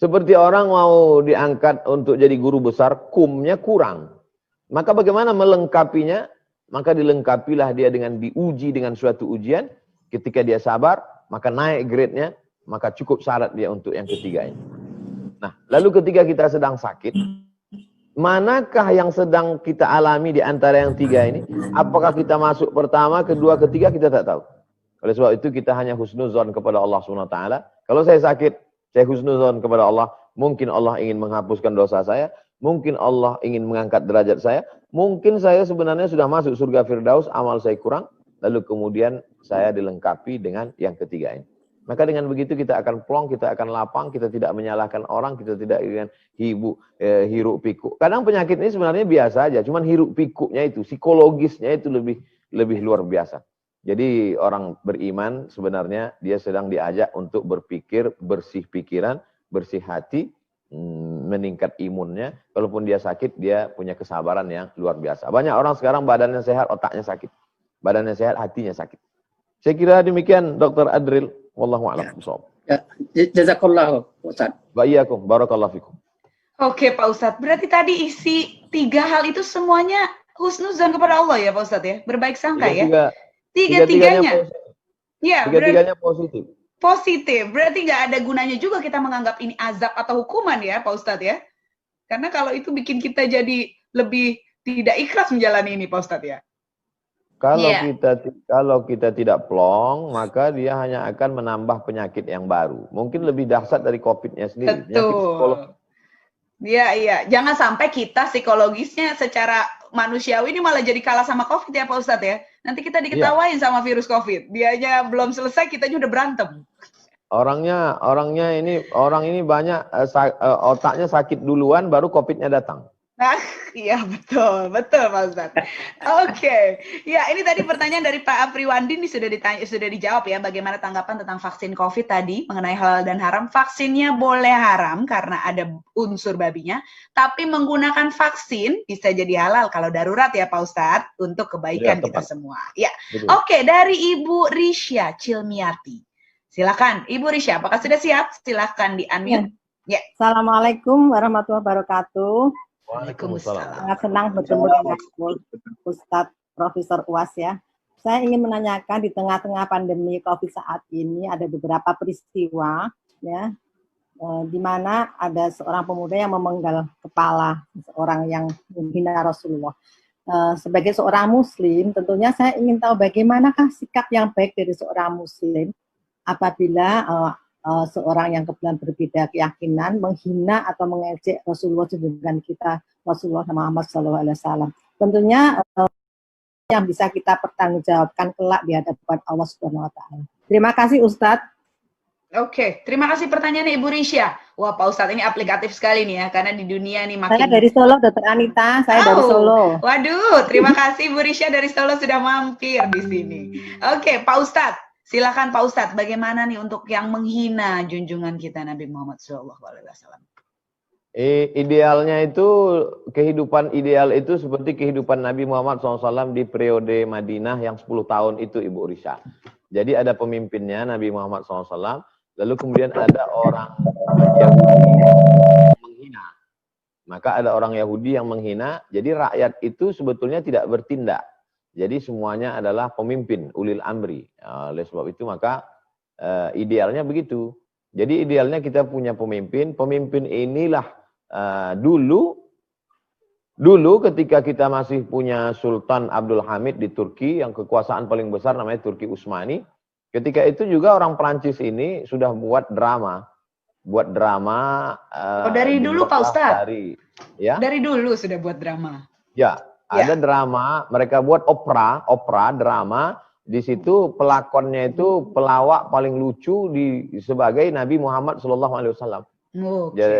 Seperti orang mau diangkat untuk jadi guru besar, kumnya kurang. Maka bagaimana melengkapinya? Maka dilengkapilah dia dengan diuji dengan suatu ujian. Ketika dia sabar, maka naik grade-nya, maka cukup syarat dia untuk yang ketiga ini. Nah, lalu ketika kita sedang sakit, manakah yang sedang kita alami di antara yang 3 ini? Apakah kita masuk pertama, kedua, ketiga, kita tak tahu. Oleh sebab itu kita hanya husnuzon kepada Allah SWT. Kalau saya sakit, saya husnuzon kepada Allah. Mungkin Allah ingin menghapuskan dosa saya. Mungkin Allah ingin mengangkat derajat saya. Mungkin saya sebenarnya sudah masuk surga Firdaus, amal saya kurang. Lalu kemudian saya dilengkapi dengan yang ketiga ini. Maka dengan begitu kita akan plong, kita akan lapang, kita tidak menyalahkan orang, kita tidak dengan hiruk pikuk. Kadang penyakit ini sebenarnya biasa aja, cuman hiruk pikuknya itu, psikologisnya itu lebih luar biasa. Jadi orang beriman sebenarnya dia sedang diajak untuk berpikir, bersih pikiran, bersih hati, meningkat imunnya. Kalaupun dia sakit, dia punya kesabaran yang luar biasa. Banyak orang sekarang badannya sehat, otaknya sakit. Badannya sehat, hatinya sakit. Saya kira demikian, Dr. Adril. Wallahu a'lam bishawab. Ya, jazakallah Ustaz. Wa iyyakum, barakallahu fikum. Oke Pak Ustadz, berarti tadi isi 3 hal itu semuanya husnuzan kepada Allah ya Pak Ustadz ya? Berbaik sangka ya? Tiga-tiganya. Ya, Tiga-tiganya positif. Positif, berarti nggak ada gunanya juga kita menganggap ini azab atau hukuman ya Pak Ustadz ya? Karena kalau itu bikin kita jadi lebih tidak ikhlas menjalani ini Pak Ustadz ya? Kalau kita tidak plong, maka dia hanya akan menambah penyakit yang baru. Mungkin lebih dahsyat dari COVID-nya sendiri. Betul. Iya. Jangan sampai kita psikologisnya secara manusiawi ini malah jadi kalah sama COVID ya Pak Ustadz ya. Nanti kita diketawain sama virus COVID. Dianya belum selesai, kitanya udah berantem. Orang ini banyak otaknya sakit duluan, baru COVID-nya datang. Nah, iya betul Pak Ustadz. Oke. Ya, ini tadi pertanyaan dari Pak Apriwandi ini sudah dijawab ya, bagaimana tanggapan tentang vaksin COVID tadi mengenai halal dan haram. Vaksinnya boleh haram karena ada unsur babinya, tapi menggunakan vaksin bisa jadi halal kalau darurat ya Pak Ustadz, untuk kebaikan kita semua. Ya. Oke, dari Ibu Risya Cilmiati. Silakan Ibu Risya, apakah sudah siap? Silakan di-unmute. Ya. Assalamualaikum warahmatullahi wabarakatuh. Waalaikumsalam. Sangat senang bertemu dengan Ustadz Profesor Uwas ya. Saya ingin menanyakan, di tengah-tengah pandemi COVID saat ini ada beberapa peristiwa ya, di mana ada seorang pemuda yang memenggal kepala seorang yang menghina Rasulullah. Sebagai seorang Muslim, tentunya saya ingin tahu bagaimanakah sikap yang baik dari seorang Muslim apabila seorang yang kebetulan berbeda keyakinan menghina atau mengejek Rasulullah dengan kita, Rasulullah Muhammad SAW. Tentunya yang bisa kita pertanggungjawabkan kelak di hadapan Allah Subhanahu Wa Taala. Terima kasih Ustadz. Oke, terima kasih pertanyaannya Ibu Risya. Wah Pak Ustadz ini aplikatif sekali nih ya, karena di dunia nih makin... Saya dari Solo, Dr. Anita. Saya dari Solo. Waduh, terima kasih Ibu Risya dari Solo sudah mampir di sini. Oke, Pak Ustadz. Silakan Pak Ustadz, bagaimana nih untuk yang menghina junjungan kita Nabi Muhammad SAW? Idealnya itu, kehidupan ideal itu seperti kehidupan Nabi Muhammad SAW di periode Madinah yang 10 tahun itu Ibu Risha. Jadi ada pemimpinnya Nabi Muhammad SAW, lalu kemudian ada orang Yahudi yang menghina. Maka ada orang Yahudi yang menghina, jadi rakyat itu sebetulnya tidak bertindak. Jadi semuanya adalah pemimpin, ulil amri. Oleh sebab itu maka idealnya begitu. Jadi idealnya kita punya pemimpin. Pemimpin inilah dulu ketika kita masih punya Sultan Abdul Hamid di Turki, yang kekuasaan paling besar namanya Turki Utsmani. Ketika itu juga orang Perancis ini sudah buat drama. Dari dulu Pak Ustadz? Dari dulu sudah buat drama? Ya. Ada drama, mereka buat opera drama. Di situ pelakonnya itu pelawak paling lucu sebagai Nabi Muhammad SAW. Jadi,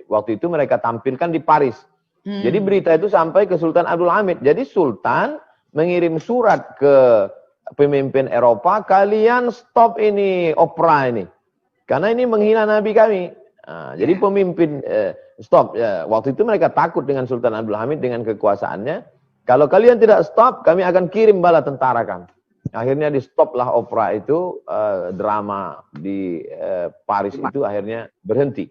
waktu itu mereka tampilkan di Paris. Jadi berita itu sampai ke Sultan Abdul Hamid. Jadi Sultan mengirim surat ke pemimpin Eropa, kalian stop ini opera ini, karena ini menghina Nabi kami. Jadi pemimpin stop. Waktu itu mereka takut dengan Sultan Abdul Hamid dengan kekuasaannya. Kalau kalian tidak stop, kami akan kirim bala tentara kami. Akhirnya di stoplah opera itu, drama di Paris itu akhirnya berhenti.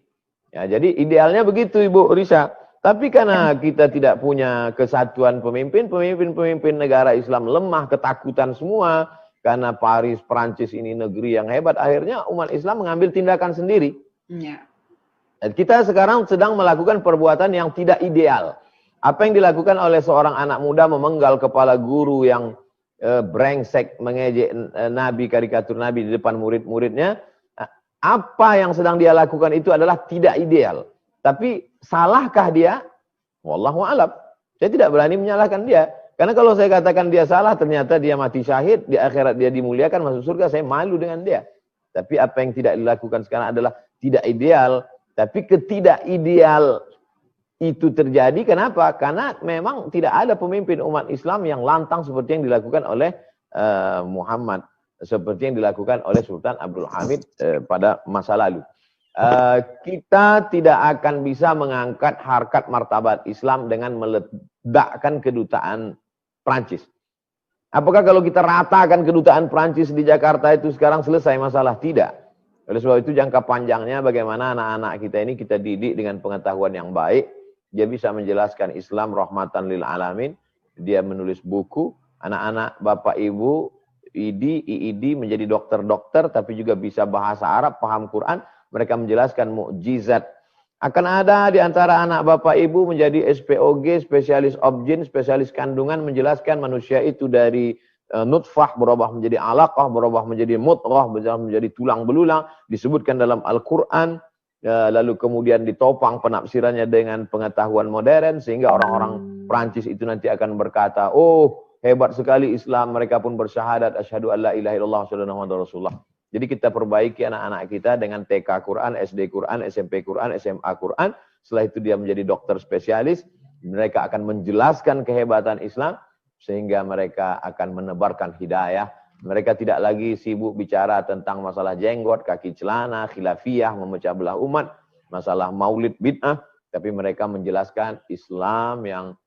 Ya, jadi idealnya begitu Ibu Risha. Tapi karena kita tidak punya kesatuan pemimpin negara Islam lemah, ketakutan semua. Karena Paris, Perancis ini negeri yang hebat, akhirnya umat Islam mengambil tindakan sendiri. Ya. Kita sekarang sedang melakukan perbuatan yang tidak ideal. Apa yang dilakukan oleh seorang anak muda memenggal kepala guru yang brengsek, mengejek Nabi, karikatur Nabi di depan murid-muridnya. Apa yang sedang dia lakukan itu adalah tidak ideal. Tapi salahkah dia? Wallahu a'lam. Saya tidak berani menyalahkan dia. Karena kalau saya katakan dia salah, ternyata dia mati syahid, di akhirat dia dimuliakan, masuk surga, saya malu dengan dia. Tapi apa yang tidak dilakukan sekarang adalah tidak ideal. Tapi ketidakideal itu terjadi, kenapa? Karena memang tidak ada pemimpin umat Islam yang lantang seperti yang dilakukan oleh Muhammad, seperti yang dilakukan oleh Sultan Abdul Hamid pada masa lalu. Kita tidak akan bisa mengangkat harkat martabat Islam dengan meledakkan kedutaan Prancis. Apakah kalau kita ratakan kedutaan Prancis di Jakarta itu sekarang selesai masalah? Tidak. Oleh sebab itu jangka panjangnya bagaimana anak-anak kita ini kita didik dengan pengetahuan yang baik. Dia bisa menjelaskan Islam rahmatan lil alamin. Dia menulis buku. Anak-anak Bapak Ibu IID menjadi dokter-dokter tapi juga bisa bahasa Arab, paham Quran. Mereka menjelaskan mukjizat. Akan ada di antara anak Bapak Ibu menjadi SPOG, spesialis objin, spesialis kandungan, menjelaskan manusia itu dari nutfah berubah menjadi alaqah, berubah menjadi mudghah, berubah menjadi tulang belulang, disebutkan dalam Al-Quran, lalu kemudian ditopang penafsirannya dengan pengetahuan modern, sehingga orang-orang Prancis itu nanti akan berkata, oh hebat sekali Islam, mereka pun bersyahadat, asyhadu an la ilaha illallah, asyhadu anna muhammadar rasulullah. Jadi kita perbaiki anak-anak kita dengan TK Quran, SD Quran, SMP Quran, SMA Quran. Setelah itu dia menjadi dokter spesialis. Mereka akan menjelaskan kehebatan Islam. Sehingga mereka akan menebarkan hidayah. Mereka tidak lagi sibuk bicara tentang masalah jenggot, kaki celana, khilafiyah, memecah belah umat. Masalah maulid bid'ah. Tapi mereka menjelaskan Islam yang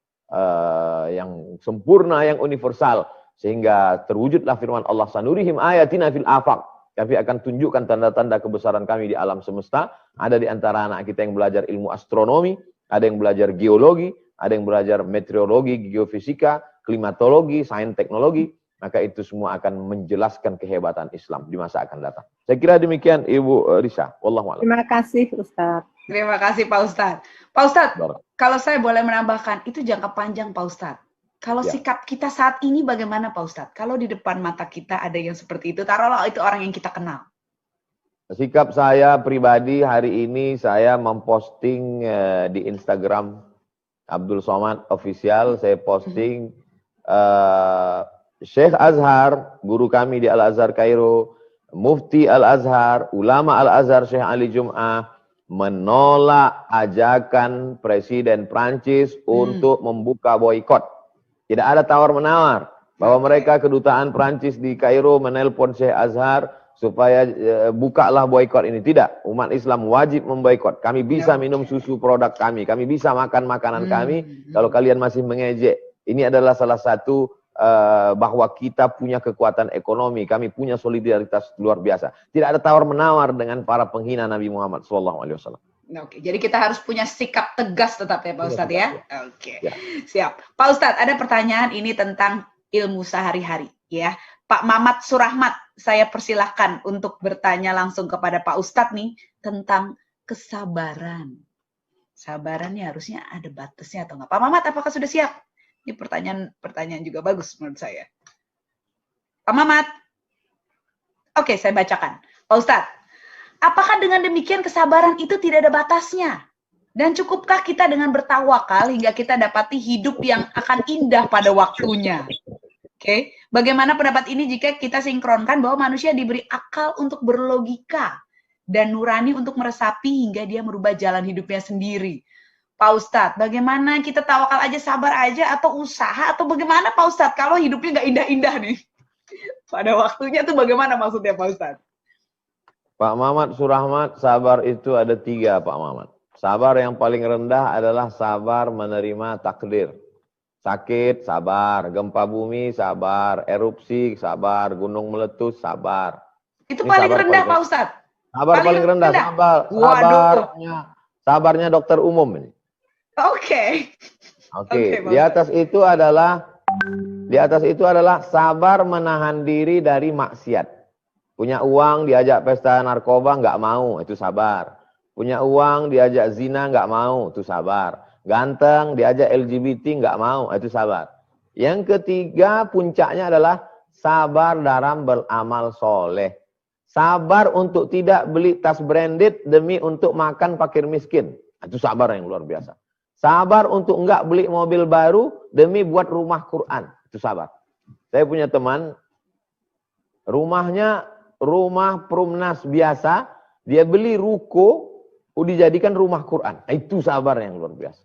sempurna, yang universal. Sehingga terwujudlah firman Allah, sanurihim ayatina fil afaq. Kami akan tunjukkan tanda-tanda kebesaran kami di alam semesta. Ada di antara anak kita yang belajar ilmu astronomi, ada yang belajar geologi, ada yang belajar meteorologi, geofisika, klimatologi, sains teknologi. Maka itu semua akan menjelaskan kehebatan Islam di masa akan datang. Saya kira demikian Ibu Risa. Wallahu a'lam. Terima kasih Ustadz. Terima kasih Pak Ustadz. Pak Ustadz, kalau saya boleh menambahkan, itu jangka panjang Pak Ustadz. Kalau sikap kita saat ini bagaimana Pak Ustadz? Kalau di depan mata kita ada yang seperti itu, taruhlah itu orang yang kita kenal. Sikap saya pribadi hari ini saya memposting di Instagram Abdul Somad Official, saya posting Syekh Azhar, guru kami di Al-Azhar Kairo, Mufti Al-Azhar, Ulama Al-Azhar Syekh Ali Jum'ah, menolak ajakan Presiden Prancis untuk membuka boikot. Tidak ada tawar-menawar bahwa mereka kedutaan Prancis di Kairo menelpon Syekh Azhar supaya bukalah boikot ini. Tidak, umat Islam wajib memboikot. Kami bisa minum susu produk kami bisa makan makanan kami. Kalau kalian masih mengejek, ini adalah salah satu bahwa kita punya kekuatan ekonomi, kami punya solidaritas luar biasa. Tidak ada tawar-menawar dengan para penghina Nabi Muhammad SAW. Oke, jadi kita harus punya sikap tegas tetap ya Pak Ustadz ya? Oke, siap. Pak Ustadz, ada pertanyaan ini tentang ilmu sehari-hari ya. Pak Mamat Surahmat, saya persilahkan untuk bertanya langsung kepada Pak Ustadz nih tentang kesabaran. Sabarannya harusnya ada batasnya atau enggak? Pak Mamat, apakah sudah siap? Ini pertanyaan juga bagus menurut saya. Pak Mamat. Oke, saya bacakan. Pak Ustadz, apakah dengan demikian kesabaran itu tidak ada batasnya? Dan cukupkah kita dengan bertawakal hingga kita dapati hidup yang akan indah pada waktunya? Oke, bagaimana pendapat ini jika kita sinkronkan bahwa manusia diberi akal untuk berlogika dan nurani untuk meresapi hingga dia merubah jalan hidupnya sendiri? Pak Ustadz, bagaimana kita tawakal aja, sabar aja, atau usaha, atau bagaimana Pak Ustadz kalau hidupnya nggak indah-indah nih? Pada waktunya tuh bagaimana maksudnya Pak Ustadz? Pak Mamat Surahmat, sabar itu ada 3 Pak Mamat. Sabar yang paling rendah adalah sabar menerima takdir. Sakit, sabar. Gempa bumi, sabar. Erupsi, sabar. Gunung meletus, sabar. Itu paling rendah Pak Ustadz? Sabar paling rendah. Sabarnya dokter umum ini. Oke. Di atas itu adalah sabar menahan diri dari maksiat. Punya uang diajak pesta narkoba nggak mau, itu sabar. Punya uang diajak zina nggak mau, itu sabar. Ganteng diajak LGBT nggak mau, itu sabar. Yang ketiga puncaknya adalah sabar dalam beramal soleh. Sabar untuk tidak beli tas branded demi untuk makan fakir miskin. Itu sabar yang luar biasa. Sabar untuk enggak beli mobil baru demi buat rumah Quran. Itu sabar. Saya punya teman, rumahnya rumah Prumnas biasa, dia beli ruko, dijadikan rumah Quran. Itu sabar yang luar biasa.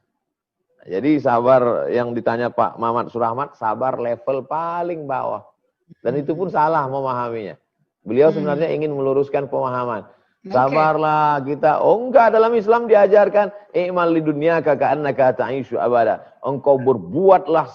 Jadi sabar yang ditanya Pak Mamat Surahmat, sabar level paling bawah. Dan itu pun salah memahaminya. Beliau sebenarnya ingin meluruskan pemahaman. Sabarlah kita. Oh enggak, dalam Islam diajarkan i'mal li dunyaka ka'annaka ta'ishu abada. Engkau berbuatlah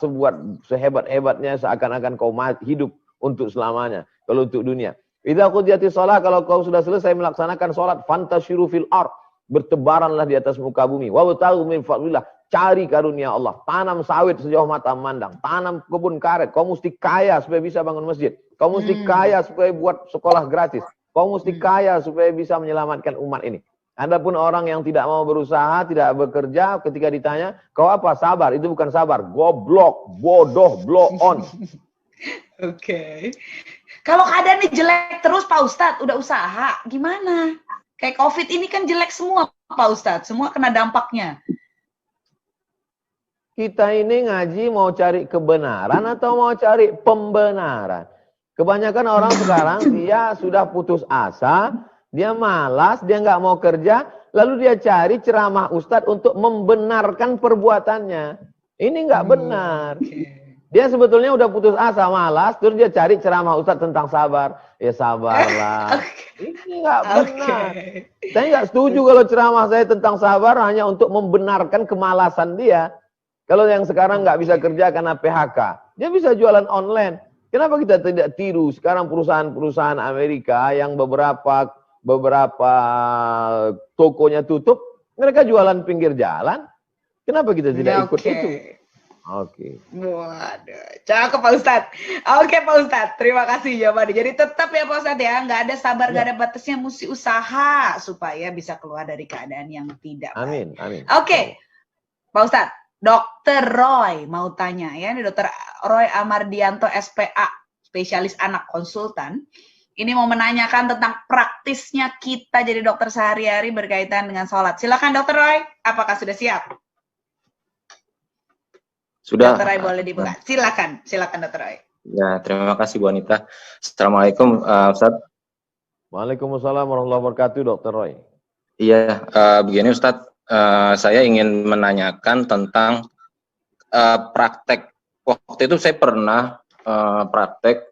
sehebat-hebatnya seakan-akan kau hidup untuk selamanya. Kalau untuk dunia. Idza qudiyatis shalah, kalau kau sudah selesai melaksanakan salat, fantashiru fil ard. Bertebaranlah di atas muka bumi. Wabtaghu min fadlillah. Cari karunia Allah. Tanam sawit sejauh mata memandang. Tanam kebun karet. Kau mesti kaya supaya bisa bangun masjid. Kau mesti kaya supaya buat sekolah gratis. Kau mesti kaya supaya bisa menyelamatkan umat ini. Adapun orang yang tidak mau berusaha, tidak bekerja, ketika ditanya, kau apa? Sabar. Itu bukan sabar. Goblok, bodoh, blow on. Oke. Kalau keadaannya jelek terus Pak Ustadz, udah usaha, gimana? Kayak COVID ini kan jelek semua Pak Ustadz, semua kena dampaknya. Kita ini ngaji mau cari kebenaran atau mau cari pembenaran? Kebanyakan orang sekarang dia sudah putus asa, dia malas, dia nggak mau kerja, lalu dia cari ceramah ustadz untuk membenarkan perbuatannya. Ini nggak benar. Dia sebetulnya udah putus asa, malas, terus dia cari ceramah ustadz tentang sabar. Ya sabarlah. Ini nggak benar. Saya nggak setuju kalau ceramah saya tentang sabar hanya untuk membenarkan kemalasan dia. Kalau yang sekarang nggak bisa kerja karena PHK, dia bisa jualan online. Kenapa kita tidak tiru sekarang perusahaan-perusahaan Amerika yang beberapa tokonya tutup, mereka jualan pinggir jalan. Kenapa kita tidak ikut itu? Oke. Waduh, cakep Pak Ustadz. Oke Pak Ustadz, terima kasih jawabannya. Jadi tetap ya Pak Ustadz ya, nggak ada sabar, nggak ada batasnya, mesti usaha supaya bisa keluar dari keadaan yang tidak baik. Amin, amin. Oke, Pak Ustadz. Dokter Roy mau tanya ya, ini Dokter Roy Amardianto SPA, spesialis anak konsultan. Ini mau menanyakan tentang praktisnya kita jadi dokter sehari-hari berkaitan dengan sholat. Silakan Dokter Roy, apakah sudah siap? Sudah. Dokter Roy boleh dibuka. Silakan Dokter Roy. Ya, terima kasih Bu Anita. Assalamualaikum Ustaz. Waalaikumsalam warahmatullahi wabarakatuh Dokter Roy. Iya, begini Ustaz. Saya ingin menanyakan tentang praktek. Waktu itu saya pernah praktek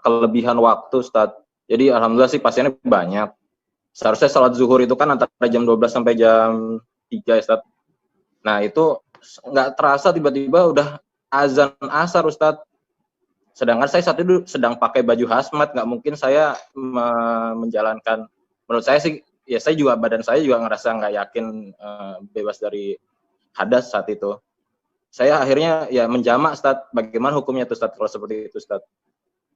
kelebihan waktu, Ustaz. Jadi alhamdulillah sih pasiennya banyak. Seharusnya sholat zuhur itu kan antara jam 12 sampai jam 3, Ustaz. Nah itu nggak terasa tiba-tiba udah azan asar, Ustaz. Sedangkan saya saat itu sedang pakai baju hazmat, nggak mungkin saya menjalankan. Menurut saya sih, ya saya juga, badan saya juga ngerasa nggak yakin bebas dari hadas saat itu. Saya akhirnya ya menjamak, Ustaz. Bagaimana hukumnya tuh, Ustaz, kalau seperti itu, Ustaz?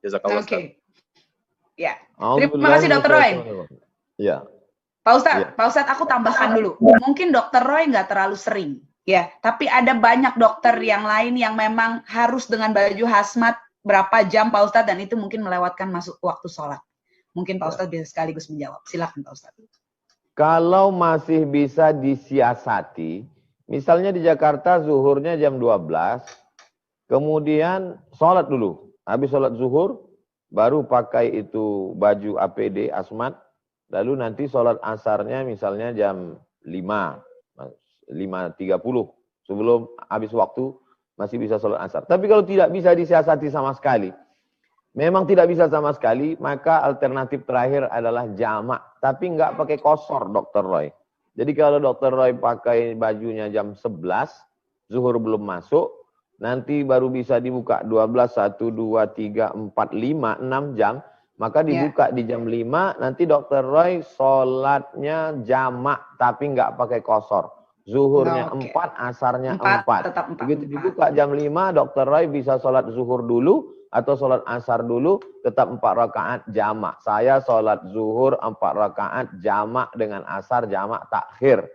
Jazakallah, Ustaz. Oke. Ya. Terima kasih Dokter Roy. Ya. Pak Ustadz, aku tambahkan dulu. Mungkin Dokter Roy nggak terlalu sering, ya. Tapi ada banyak dokter yang lain yang memang harus dengan baju hazmat berapa jam, Pak Ustadz, dan itu mungkin melewatkan masuk waktu sholat. Mungkin Pak Ustadz bisa sekaligus menjawab. Silakan Pak Ustadz. Kalau masih bisa disiasati, misalnya di Jakarta zuhurnya jam 12, kemudian sholat dulu. Habis sholat zuhur, baru pakai itu baju APD, hazmat, lalu nanti sholat asarnya misalnya jam 5.30. Sebelum habis waktu, masih bisa sholat asar. Tapi kalau tidak bisa disiasati sama sekali, memang tidak bisa sama sekali, maka alternatif terakhir adalah jamak. Tapi nggak pakai kosor, Dokter Roy. Jadi kalau Dokter Roy pakai bajunya jam 11, zuhur belum masuk, nanti baru bisa dibuka 12, 1, 2, 3, 4, 5, 6 jam. Maka dibuka di jam 5, nanti Dokter Roy sholatnya jamak, tapi nggak pakai kosor. Zuhurnya 4, asarnya 4. Begitu dibuka jam 5, Dokter Roy bisa sholat zuhur dulu, atau sholat asar dulu, tetap 4 rakaat jamak. Saya sholat zuhur 4 rakaat jamak dengan asar jamak takhir.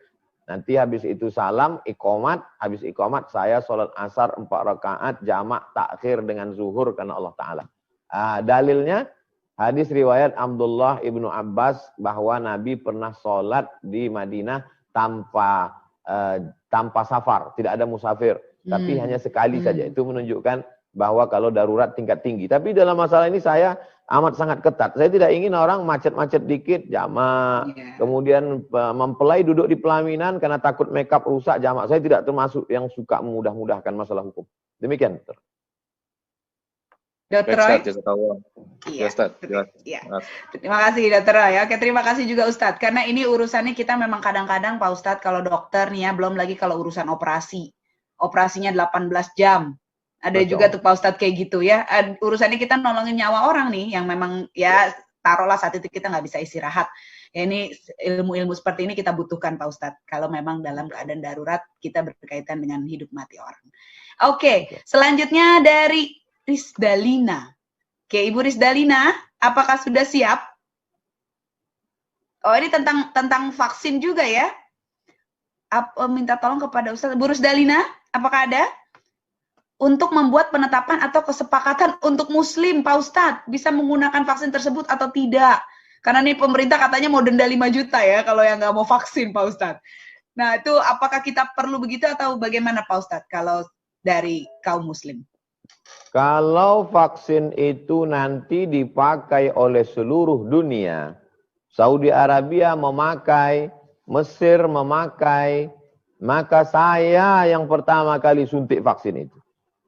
Nanti habis itu salam, iqomat, habis iqomat saya sholat asar 4 rakaat jamak takhir dengan zuhur karena Allah Ta'ala. Dalilnya, hadis riwayat Abdullah ibnu Abbas bahwa Nabi pernah sholat di Madinah tanpa safar, tidak ada musafir, tapi hanya sekali saja. Itu menunjukkan bahwa kalau darurat tingkat tinggi. Tapi dalam masalah ini saya amat sangat ketat. Saya tidak ingin orang macet-macet dikit, jamak. Kemudian mempelai duduk di pelaminan karena takut makeup rusak, jamak. Saya tidak termasuk yang suka memudah-mudahkan masalah hukum. Demikian. Dr. Baik, Roy? Ustaz, jazakallah. Iya. Ya, Ustaz. Jelas. Iya. Jelas. Terima kasih Dr. Roy. Oke, terima kasih juga Ustadz. Karena ini urusannya kita memang kadang-kadang Pak Ustadz kalau dokter nih ya, belum lagi kalau urusan operasi. Operasinya 18 jam. Ada Betul. juga tuh Pak Ustadz kayak gitu ya. Urusannya kita nolongin nyawa orang nih yang memang ya taruhlah saat itu kita nggak bisa istirahat. Ya, ini ilmu-ilmu seperti ini kita butuhkan Pak Ustadz. Kalau memang dalam keadaan darurat kita berkaitan dengan hidup mati orang. Oke, selanjutnya dari Rizdalina. Oke, Ibu Rizdalina, apakah sudah siap? Oh, ini tentang vaksin juga ya? Minta tolong kepada Ustaz. Ibu Rizdalina, apakah ada? Untuk membuat penetapan atau kesepakatan untuk Muslim, Pak Ustadz, bisa menggunakan vaksin tersebut atau tidak? Karena nih pemerintah katanya mau denda 5 juta ya kalau yang nggak mau vaksin, Pak Ustadz. Nah, itu apakah kita perlu begitu atau bagaimana, Pak Ustadz, kalau dari kaum Muslim? Kalau vaksin itu nanti dipakai oleh seluruh dunia, Saudi Arabia memakai, Mesir memakai, maka saya yang pertama kali suntik vaksin itu.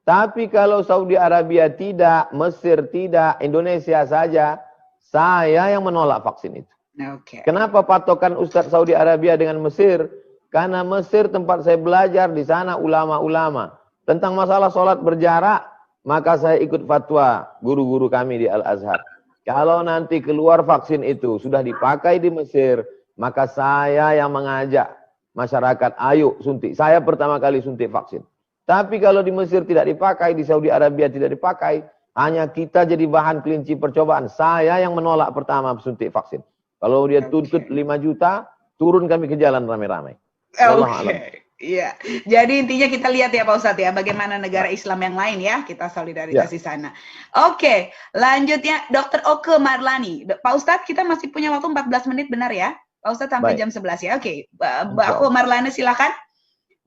Tapi kalau Saudi Arabia tidak, Mesir tidak, Indonesia saja, saya yang menolak vaksin itu. Oke. Kenapa patokan Ustadz Saudi Arabia dengan Mesir? Karena Mesir tempat saya belajar, di sana ulama-ulama. Tentang masalah sholat berjarak, maka saya ikut fatwa guru-guru kami di Al-Azhar. Kalau nanti keluar vaksin itu sudah dipakai di Mesir, maka saya yang mengajak masyarakat, ayo suntik. Saya pertama kali suntik vaksin. Tapi kalau di Mesir tidak dipakai, di Saudi Arabia tidak dipakai, hanya kita jadi bahan kelinci percobaan. Saya yang menolak pertama suntik vaksin. Kalau dia tuntut 5 juta, turun kami ke jalan ramai-ramai. Oke. Iya, jadi intinya kita lihat ya Pak Ustadz ya, bagaimana negara Islam yang lain ya, kita solidaritas di sana. Oke, lanjutnya Dr. Oke Marlani. Pak Ustadz, kita masih punya waktu 14 menit benar ya? Pak Ustadz sampai jam 11 ya, oke. Mbak Oke Marlani silakan,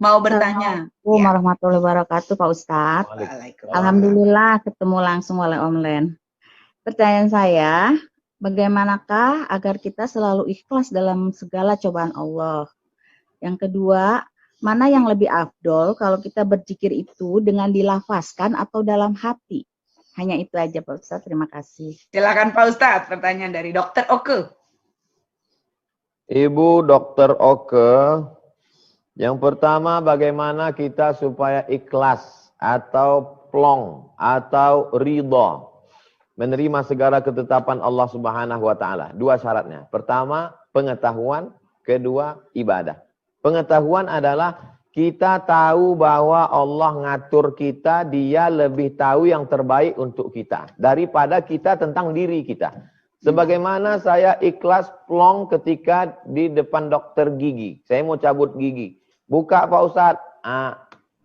mau bertanya. Assalamualaikum warahmatullahi wabarakatuh Pak Ustadz. Alhamdulillah ketemu langsung oleh online. Pertanyaan saya, bagaimanakah agar kita selalu ikhlas dalam segala cobaan Allah? Yang kedua, mana yang lebih afdol kalau kita berzikir itu dengan dilafazkan atau dalam hati? Hanya itu aja Pak Ustadz, terima kasih. Silakan Pak Ustadz, pertanyaan dari Dr. Oke. Ibu Dr. Oke, yang pertama bagaimana kita supaya ikhlas atau plong atau ridha menerima segala ketetapan Allah Subhanahu wa taala. Dua syaratnya. Pertama, pengetahuan, kedua, ibadah. Pengetahuan adalah kita tahu bahwa Allah ngatur kita, dia lebih tahu yang terbaik untuk kita daripada kita tentang diri kita. Sebagaimana saya ikhlas plong ketika di depan dokter gigi. Saya mau cabut gigi. Buka Pak Ustadz,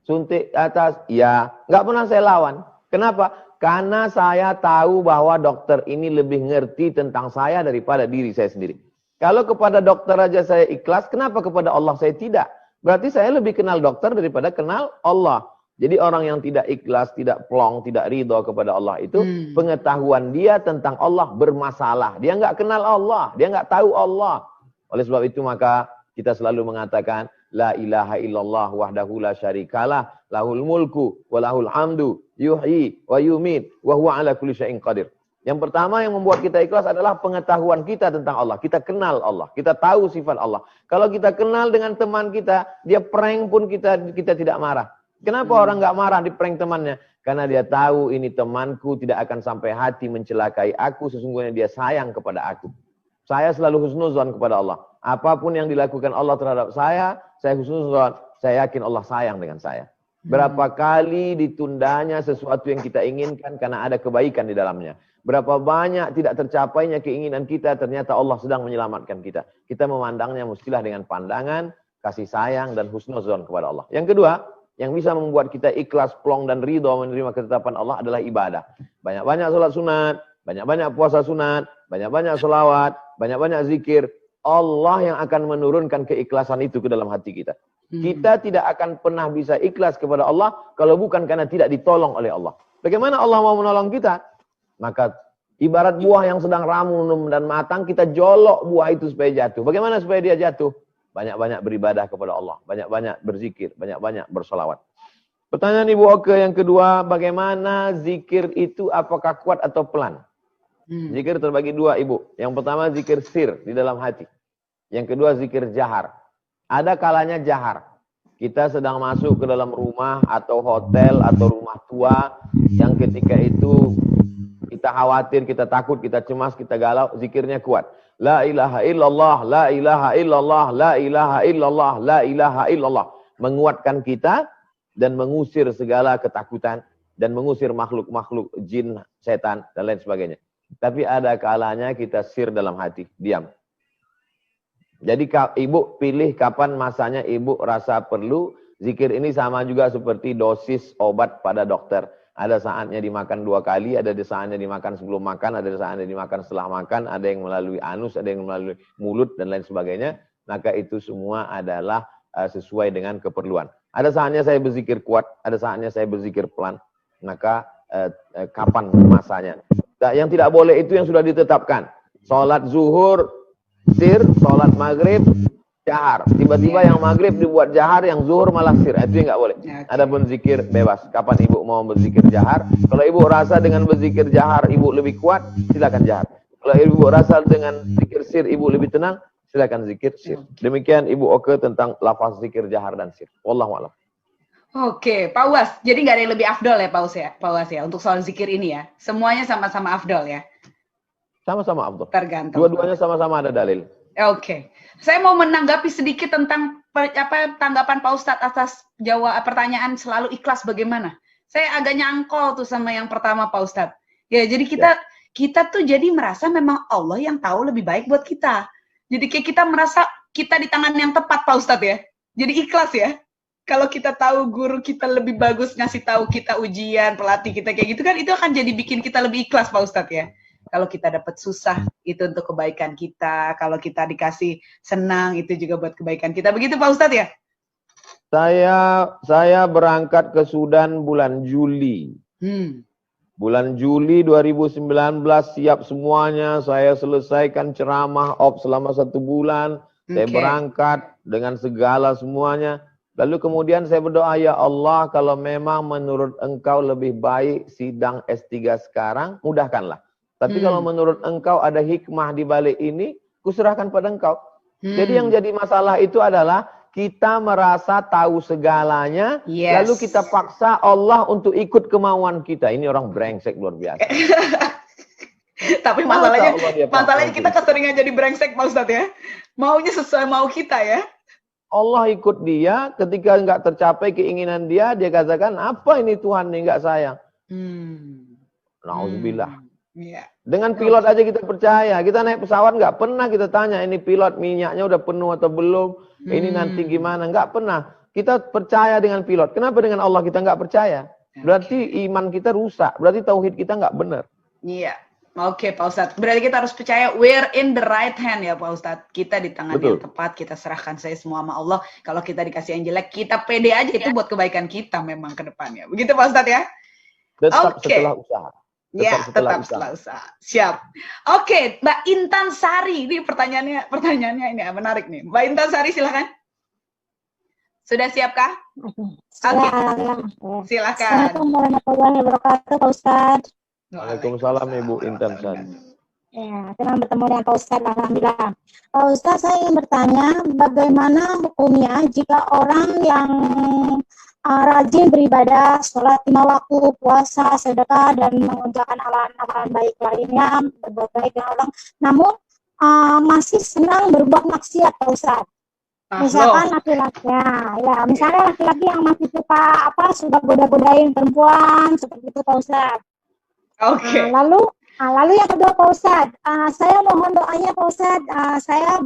suntik atas, ya. Nggak pernah saya lawan. Kenapa? Karena saya tahu bahwa dokter ini lebih ngerti tentang saya daripada diri saya sendiri. Kalau kepada dokter aja saya ikhlas, kenapa kepada Allah saya tidak? Berarti saya lebih kenal dokter daripada kenal Allah. Jadi orang yang tidak ikhlas, tidak plong, tidak ridho kepada Allah itu, pengetahuan dia tentang Allah bermasalah. Dia nggak kenal Allah, dia nggak tahu Allah. Oleh sebab itu maka kita selalu mengatakan, La ilaha illallah wahdahu la syarikalah, lahul mulku wa lahul hamdu, yuhyi wa yumit, wa huwa ala kulli syai'in qadir. Yang pertama yang membuat kita ikhlas adalah pengetahuan kita tentang Allah. Kita kenal Allah. Kita tahu sifat Allah. Kalau kita kenal dengan teman kita, dia prank pun kita tidak marah. Kenapa orang nggak marah di prank temannya? Karena dia tahu ini temanku tidak akan sampai hati mencelakai aku. Sesungguhnya dia sayang kepada aku. Saya selalu husnuzon kepada Allah. Apapun yang dilakukan Allah terhadap saya husnuzon. Saya yakin Allah sayang dengan saya. Berapa kali ditundanya sesuatu yang kita inginkan karena ada kebaikan di dalamnya. Berapa banyak tidak tercapainya keinginan kita, ternyata Allah sedang menyelamatkan kita. Kita memandangnya mestilah dengan pandangan, kasih sayang, dan husnuzon kepada Allah. Yang kedua, yang bisa membuat kita ikhlas, plong, dan ridho menerima ketetapan Allah adalah ibadah. Banyak-banyak sholat sunat, banyak-banyak puasa sunat, banyak-banyak sholawat, banyak-banyak zikir. Allah yang akan menurunkan keikhlasan itu ke dalam hati kita. Kita tidak akan pernah bisa ikhlas kepada Allah kalau bukan karena tidak ditolong oleh Allah. Bagaimana Allah mau menolong kita? Maka ibarat buah yang sedang ramu dan matang, kita jolok buah itu supaya jatuh. Bagaimana supaya dia jatuh? Banyak-banyak beribadah kepada Allah, banyak-banyak berzikir, banyak-banyak bersolawat. Pertanyaan Ibu Oke yang kedua, bagaimana zikir itu apakah kuat atau pelan? Zikir terbagi dua, Ibu. Yang pertama zikir sir di dalam hati. Yang kedua zikir jahar. Ada kalanya jahar. Kita sedang masuk ke dalam rumah atau hotel atau rumah tua yang ketika itu kita khawatir, kita takut, kita cemas, kita galau, zikirnya kuat. La ilaha illallah, la ilaha illallah, la ilaha illallah, la ilaha illallah. Menguatkan kita dan mengusir segala ketakutan dan mengusir makhluk-makhluk jin, setan dan lain sebagainya. Tapi ada kalanya kita sir dalam hati, diam. Jadi Ibu pilih kapan masanya Ibu rasa perlu. Zikir ini sama juga seperti dosis obat pada dokter. Ada saatnya dimakan 2 kali, ada saatnya dimakan sebelum makan, ada saatnya dimakan setelah makan, ada yang melalui anus, ada yang melalui mulut dan lain sebagainya. Maka itu semua adalah sesuai dengan keperluan. Ada saatnya saya berzikir kuat, ada saatnya saya berzikir pelan. Maka kapan masanya? Nah, yang tidak boleh itu yang sudah ditetapkan. Sholat zuhur, sir, sholat maghrib, jahar. Tiba-tiba yang maghrib dibuat jahar, yang zuhur malah sir. Itu yang nggak boleh. Adapun zikir bebas. Kapan Ibu mau berzikir jahar? Kalau Ibu rasa dengan berzikir jahar Ibu lebih kuat, silakan jahar. Kalau Ibu rasa dengan zikir sir Ibu lebih tenang, silakan zikir sir. Demikian Ibu Oke tentang lafaz zikir jahar dan sir. Wallahu a'lam. Oke, Pak Uwas. Jadi nggak ada yang lebih afdol ya, Pak Uwas ya, untuk soal zikir ini ya. Semuanya sama-sama afdol ya. Sama-sama afdol. Tergantung. Dua-duanya sama-sama ada dalil. Oke. Saya mau menanggapi sedikit tentang tanggapan Pak Ustadz atas pertanyaan selalu ikhlas bagaimana. Saya agak nyangkol tuh sama yang pertama Pak Ustadz. Ya, jadi kita tuh jadi merasa memang Allah yang tahu lebih baik buat kita. Jadi kayak kita merasa kita di tangan yang tepat Pak Ustadz ya. Jadi ikhlas ya. Kalau kita tahu guru kita lebih bagus ngasih tahu kita ujian, pelatih kita kayak gitu kan, itu akan jadi bikin kita lebih ikhlas Pak Ustadz ya. Kalau kita dapat susah, itu untuk kebaikan kita. Kalau kita dikasih senang, itu juga buat kebaikan kita. Begitu Pak Ustadz ya? Saya berangkat ke Sudan bulan Juli. Bulan Juli 2019 siap semuanya. Saya selesaikan ceramah selama 1 bulan. Saya berangkat dengan segala semuanya. Lalu kemudian saya berdoa, ya Allah, kalau memang menurut Engkau lebih baik sidang S3 sekarang, mudahkanlah. Tapi kalau menurut Engkau ada hikmah di balik ini, kuserahkan pada Engkau. Jadi yang jadi masalah itu adalah kita merasa tahu segalanya, lalu kita paksa Allah untuk ikut kemauan kita. Ini orang brengsek luar biasa. Tapi masalahnya kita keseringan jadi brengsek Pak Ustadz ya. Maunya sesuai mau kita ya. Allah ikut dia, ketika nggak tercapai keinginan dia, dia katakan, apa ini Tuhan nih nggak sayang. Nauzubillah. Dengan pilot aja kita percaya. Kita naik pesawat nggak pernah kita tanya, ini pilot minyaknya udah penuh atau belum, ini nanti gimana, nggak pernah. Kita percaya dengan pilot. Kenapa dengan Allah kita nggak percaya? Berarti iman kita rusak, berarti tauhid kita nggak benar. Iya. Oke Pak Ustadz, berarti kita harus percaya we're in the right hand ya Pak Ustadz. Kita di tangan yang tepat, kita serahkan saya semua sama Allah. Kalau kita dikasih yang jelek, kita pede aja, itu buat kebaikan kita memang ke depannya. Begitu Pak Ustadz ya? Tetap setelah usaha. Tetap setelah usaha. Siap. Oke, Mbak Intan Sari, ini pertanyaannya ini menarik nih. Mbak Intan Sari silahkan. Sudah siapkah? Oke. Silakan. Assalamualaikum warahmatullahi wabarakatuh Pak Ustadz. Waalaikumsalam Ibu Intan Sari. Ya, senang bertemu dengan Pak Ustadz, alhamdulillah. Pak Ustadz, saya ingin bertanya, bagaimana hukumnya jika orang yang rajin beribadah, sholat 5 waktu, puasa, sedekah, dan mengerjakan amalan-amalan baik lainnya, berbuat baik dengan orang, namun masih senang berbuat maksiat, Pak Ustadz. Misalkan laki-laki, misalnya laki-laki yang masih suka sudah goda-godain perempuan, seperti itu Pak Ustadz. Oke. Lalu yang kedua Pak Ustadz, saya mohon doanya Pak Ustadz, saya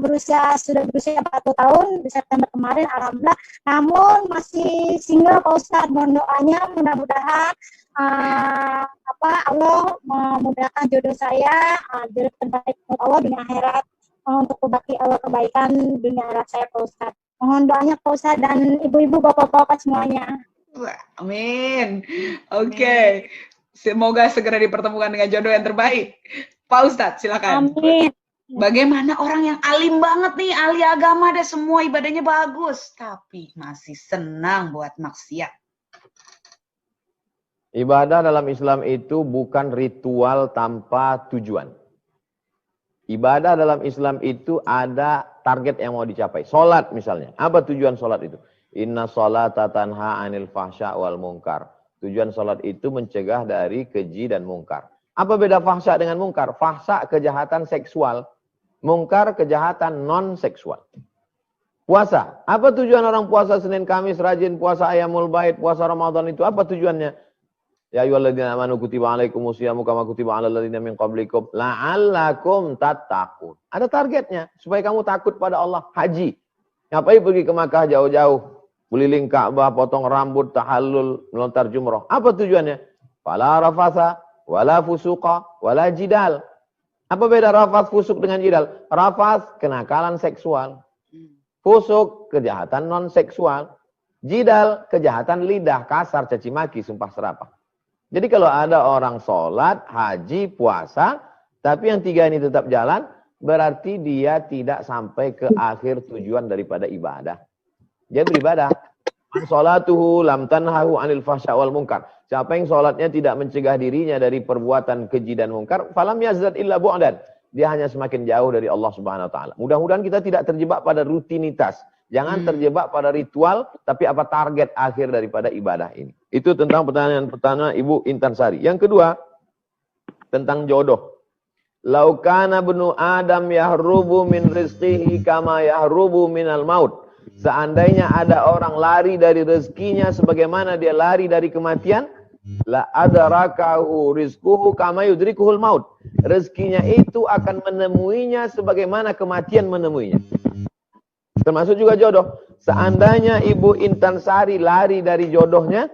sudah berusia 40 tahun di September kemarin, alhamdulillah, namun masih single Pak Ustadz. Mohon doanya, mudah-mudahan Allah memudahkan jodoh saya, jodoh terbaik untuk Allah dunia akhirat, untuk berbakti Allah kebaikan dunia akhirat saya Pak Ustadz. Mohon doanya Pak Ustadz dan ibu-ibu, bapak-bapak semuanya. Amin. Oke. Semoga segera dipertemukan dengan jodoh yang terbaik. Pak Ustadz, silakan. Amin. Bagaimana orang yang alim banget nih, ahli agama, ada semua ibadahnya bagus, tapi masih senang buat maksiat. Ibadah dalam Islam itu bukan ritual tanpa tujuan. Ibadah dalam Islam itu ada target yang mau dicapai. Salat misalnya. Apa tujuan salat itu? Inna sholata tanha 'anil fahsya wal munkar. Tujuan salat itu mencegah dari keji dan mungkar. Apa beda fahsya dengan mungkar? Fahsya kejahatan seksual, mungkar kejahatan non seksual. Puasa. Apa tujuan orang puasa Senin Kamis rajin puasa Ayyamul Bait, puasa Ramadan itu apa tujuannya? Ya ayyuhalladzina amanu kutiba alaikumusyamu kama kutiba alal ladzina min qablikum la'allakum tattaqun. Ada targetnya supaya kamu takut pada Allah. Haji. Ngapain pergi ke Makkah jauh-jauh? Keliling Ka'bah, potong rambut, tahallul, melontar jumrah. Apa tujuannya? Fala rafasa, wala fusuqa, wala jidal. Apa beda rafas, fusuk dengan jidal? Rafas, kenakalan seksual. Fusuk, kejahatan non seksual. Jidal, kejahatan lidah, kasar, caci maki, sumpah serapah. Jadi kalau ada orang sholat, haji, puasa, tapi yang tiga ini tetap jalan, berarti dia tidak sampai ke akhir tujuan daripada ibadah. Dia beribadah. Sholatuhu lam tanhahu anil fahsya wal munkar. Siapa yang sholatnya tidak mencegah dirinya dari perbuatan keji dan munkar, falam yazdad illa bu'dan. Dia hanya semakin jauh dari Allah Subhanahu wa taala. Mudah-mudahan kita tidak terjebak pada rutinitas. Jangan terjebak pada ritual, tapi apa target akhir daripada ibadah ini. Itu tentang pertanyaan pertama Ibu Intan Sari. Yang kedua, tentang jodoh. Laukana benu Adam yahrubu min rizqihi kama yahrubu minal maut. Seandainya ada orang lari dari rezekinya sebagaimana dia lari dari kematian, la adrakahu rizquhu kama yudrikuhul maut. Rezekinya itu akan menemuinya sebagaimana kematian menemuinya. Termasuk juga jodoh. Seandainya Ibu Intan Sari lari dari jodohnya,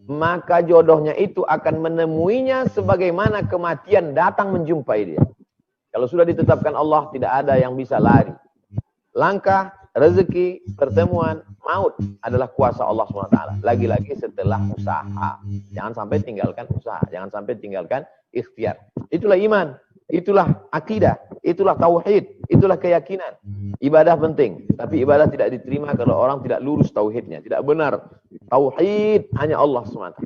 maka jodohnya itu akan menemuinya sebagaimana kematian datang menjumpai dia. Kalau sudah ditetapkan Allah, tidak ada yang bisa lari. Langkah, rezeki, pertemuan, maut adalah kuasa Allah SWT. Lagi-lagi setelah usaha. Jangan sampai tinggalkan usaha. Jangan sampai tinggalkan ikhtiar. Itulah iman. Itulah akidah, itulah tauhid, itulah keyakinan. Ibadah penting, tapi ibadah tidak diterima kalau orang tidak lurus tauhidnya, tidak benar. Tauhid hanya Allah SWT.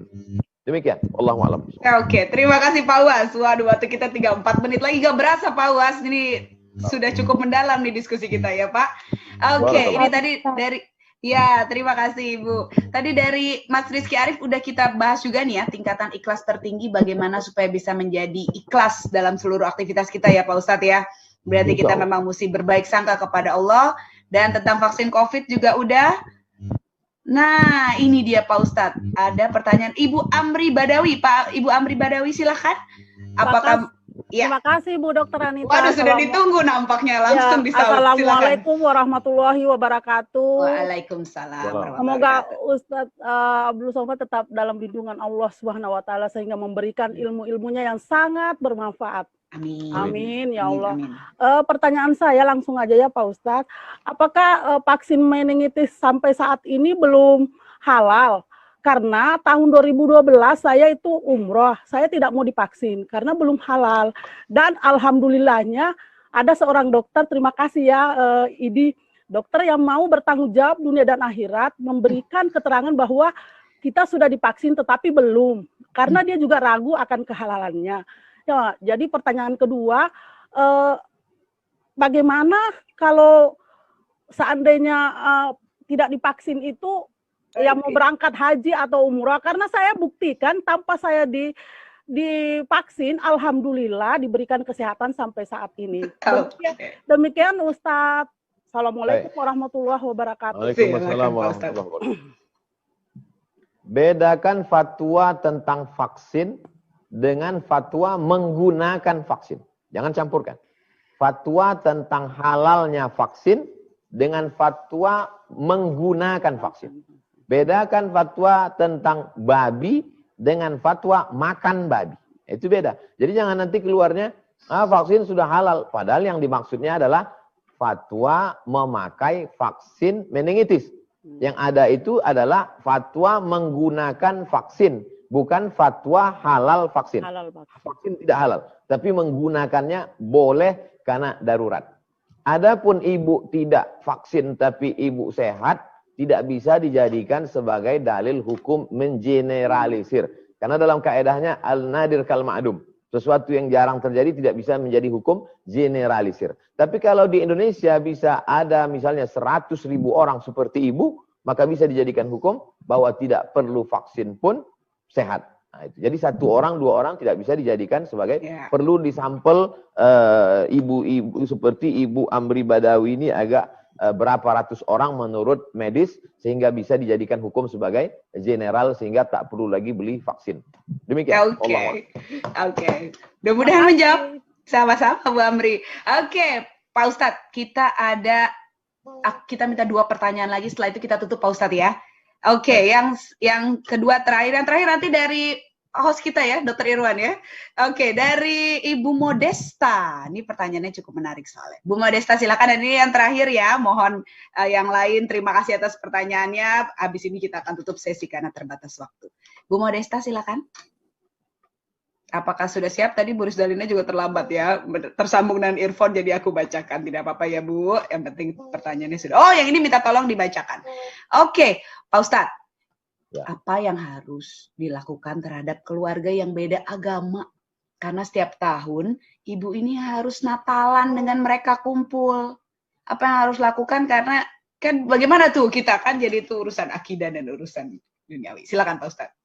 Demikian, Allahu a'lam. Oke, terima kasih Pak Uwas. Waduh, waktu kita 3-4 menit lagi gak berasa Pak Uwas. Ini sudah cukup mendalam nih diskusi kita ya Pak. Oke, ini tadi dari ya, terima kasih Ibu. Tadi dari Mas Rizky Arif udah kita bahas juga nih ya, tingkatan ikhlas tertinggi bagaimana supaya bisa menjadi ikhlas dalam seluruh aktivitas kita ya Pak Ustadz ya. Berarti kita memang mesti berbaik sangka kepada Allah. Dan tentang vaksin COVID juga udah. Nah, ini dia Pak Ustadz. Ada pertanyaan Ibu Amri Badawi. Pak Ibu Amri Badawi silahkan. Apakah ya. Terima kasih Bu Dokter Anita. Waduh, sudah ditunggu nampaknya langsung ya, disahut. Assalamualaikum warahmatullahi wabarakatuh. Waalaikumsalam. Semoga Ustadz Abdul Somad tetap dalam lindungan Allah Subhanahu wa taala sehingga memberikan ilmu-ilmunya yang sangat bermanfaat. Amin. Amin ya Allah. Amin. Pertanyaan saya langsung aja ya Pak Ustadz. Apakah vaksin meningitis sampai saat ini belum halal? Karena tahun 2012 saya itu umroh, saya tidak mau divaksin karena belum halal. Dan alhamdulillahnya ada seorang dokter, terima kasih ya Idi, dokter yang mau bertanggung jawab dunia dan akhirat, memberikan keterangan bahwa kita sudah divaksin tetapi belum. Karena dia juga ragu akan kehalalannya. Ya, jadi pertanyaan kedua, bagaimana kalau seandainya tidak divaksin itu, yang mau berangkat haji atau umrah, karena saya buktikan tanpa saya divaksin, alhamdulillah diberikan kesehatan sampai saat ini. Demikian Ustadz. Assalamualaikum warahmatullahi wabarakatuh. Waalaikumsalam warahmatullahi wabarakatuh. Bedakan fatwa tentang vaksin dengan fatwa menggunakan vaksin. Jangan campurkan. Fatwa tentang halalnya vaksin dengan fatwa menggunakan vaksin. Bedakan fatwa tentang babi dengan fatwa makan babi. Itu beda. Jadi jangan nanti keluarnya, vaksin sudah halal. Padahal yang dimaksudnya adalah fatwa memakai vaksin meningitis. Yang ada itu adalah fatwa menggunakan vaksin. Bukan fatwa halal vaksin. Vaksin tidak halal. Tapi menggunakannya boleh karena darurat. Adapun ibu tidak vaksin tapi ibu sehat, tidak bisa dijadikan sebagai dalil hukum mengeneralisir. Karena dalam kaedahnya al-nadir kal ma'dum. Sesuatu yang jarang terjadi tidak bisa menjadi hukum generalisir. Tapi kalau di Indonesia bisa ada misalnya 100.000 orang seperti ibu, maka bisa dijadikan hukum bahwa tidak perlu vaksin pun sehat. Nah, itu. Jadi 1 orang, 2 orang tidak bisa dijadikan sebagai perlu disampel ibu-ibu seperti Ibu Amri Badawi ini agak berapa ratus orang menurut medis sehingga bisa dijadikan hukum sebagai general sehingga tak perlu lagi beli vaksin. Demikian. Oke. Mudah-mudahan menjawab sama-sama Bu Amri. Oke, Pak Ustadz, kita minta 2 pertanyaan lagi, setelah itu kita tutup Pak Ustadz ya. Oke, yang kedua terakhir, yang terakhir nanti dari host kita ya, Dr. Irwan ya. Oke, dari Ibu Modesta. Ini pertanyaannya cukup menarik soalnya. Bu Modesta silakan, dan ini yang terakhir ya. Mohon yang lain terima kasih atas pertanyaannya. Habis ini kita akan tutup sesi karena terbatas waktu. Bu Modesta silakan. Apakah sudah siap? Tadi Bu Risdalina juga terlambat ya. Tersambung dengan earphone jadi aku bacakan. Tidak apa-apa ya Bu. Yang penting pertanyaannya sudah. Oh, yang ini minta tolong dibacakan. Oke, Pak Ustadz. Apa yang harus dilakukan terhadap keluarga yang beda agama? Karena setiap tahun ibu ini harus Natalan dengan mereka kumpul. Apa yang harus lakukan? Karena kan bagaimana tuh kita kan jadi itu urusan akidah dan urusan duniawi. Silakan Pak Ustadz.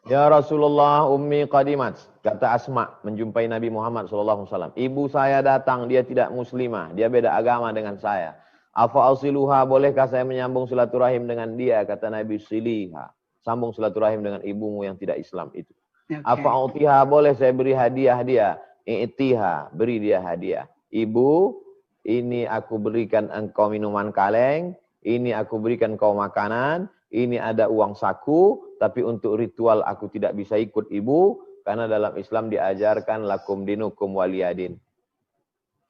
Ya Rasulullah ummi qadimat, kata Asma menjumpai Nabi Muhammad SAW. Ibu saya datang, dia tidak muslimah, dia beda agama dengan saya. Afa asiluha, bolehkah saya menyambung silaturahim dengan dia? Kata Nabi, siliha, sambung silaturahim dengan ibumu yang tidak Islam itu. Afa autiha, boleh saya beri hadiah dia? I'tiha, beri dia hadiah. Ibu, ini aku berikan engkau minuman kaleng, ini aku berikan kau makanan, ini ada uang saku, tapi untuk ritual aku tidak bisa ikut ibu, karena dalam Islam diajarkan lakum dinukum waliyadin.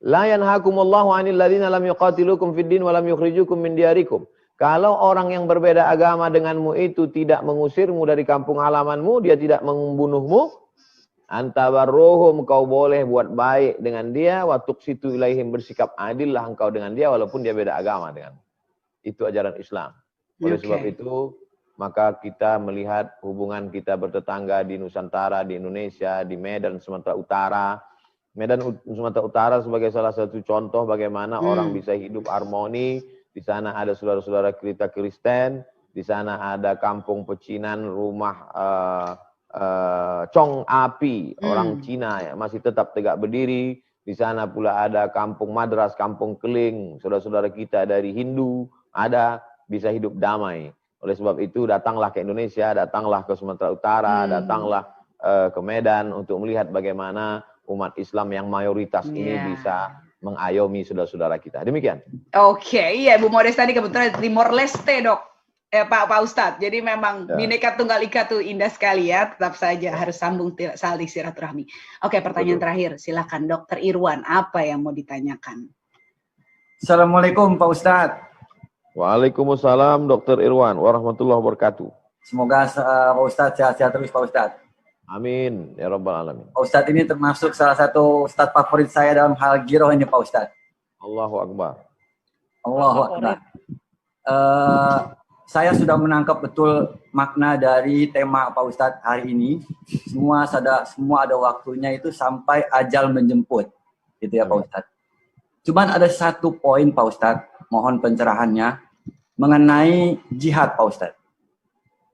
La yanhakumullahu 'anil ladzina lam yuqatilukum fid din wa lam yukhrijukum min diyarikum. Kalau orang yang berbeda agama denganmu itu tidak mengusirmu dari kampung halamanmu, dia tidak membunuhmu, antabarruhum, kau boleh buat baik dengan dia, wa tuqsitu ilaihim, bersikap adillah engkau dengan dia walaupun dia beda agama denganmu. Itu ajaran Islam. Oleh sebab itu, maka kita melihat hubungan kita bertetangga di Nusantara, di Indonesia, di Medan Sumatera Utara. Medan Sumatera Utara sebagai salah satu contoh bagaimana orang bisa hidup harmoni. Di sana ada saudara-saudara kita Kristen, di sana ada kampung pecinan, rumah cong api, orang Cina ya, masih tetap tegak berdiri. Di sana pula ada kampung madras, kampung keling, saudara-saudara kita dari Hindu, ada, bisa hidup damai. Oleh sebab itu datanglah ke Indonesia, datanglah ke Sumatera Utara, datanglah ke Medan untuk melihat bagaimana umat Islam yang mayoritas ini bisa mengayomi saudara-saudara kita. Demikian. Oke, iya Bu Modesta ini kebetulan Timor Leste, Dok. Pak Ustadz. Jadi memang Bhinneka Tunggal Ika tuh indah sekali ya. Tetap saja harus sambung saling silaturahmi. Oke, pertanyaan terakhir. Silakan Dr. Irwan, apa yang mau ditanyakan? Assalamualaikum Pak Ustadz. Waalaikumsalam Dr. Irwan warahmatullahi wabarakatuh. Semoga Pak Ustadz sehat-sehat terus Pak Ustadz. Amin ya rabbal alamin. Pak Ustadz ini termasuk salah satu ustadz favorit saya dalam hal giroh ini Pak Ustadz. Allahu Akbar. Allahu Akbar. Saya sudah menangkap betul makna dari tema Pak Ustadz hari ini. Semua ada waktunya itu sampai ajal menjemput, gitu ya Pak Ustadz. Cuman ada satu poin Pak Ustadz, mohon pencerahannya mengenai jihad Pak Ustadz.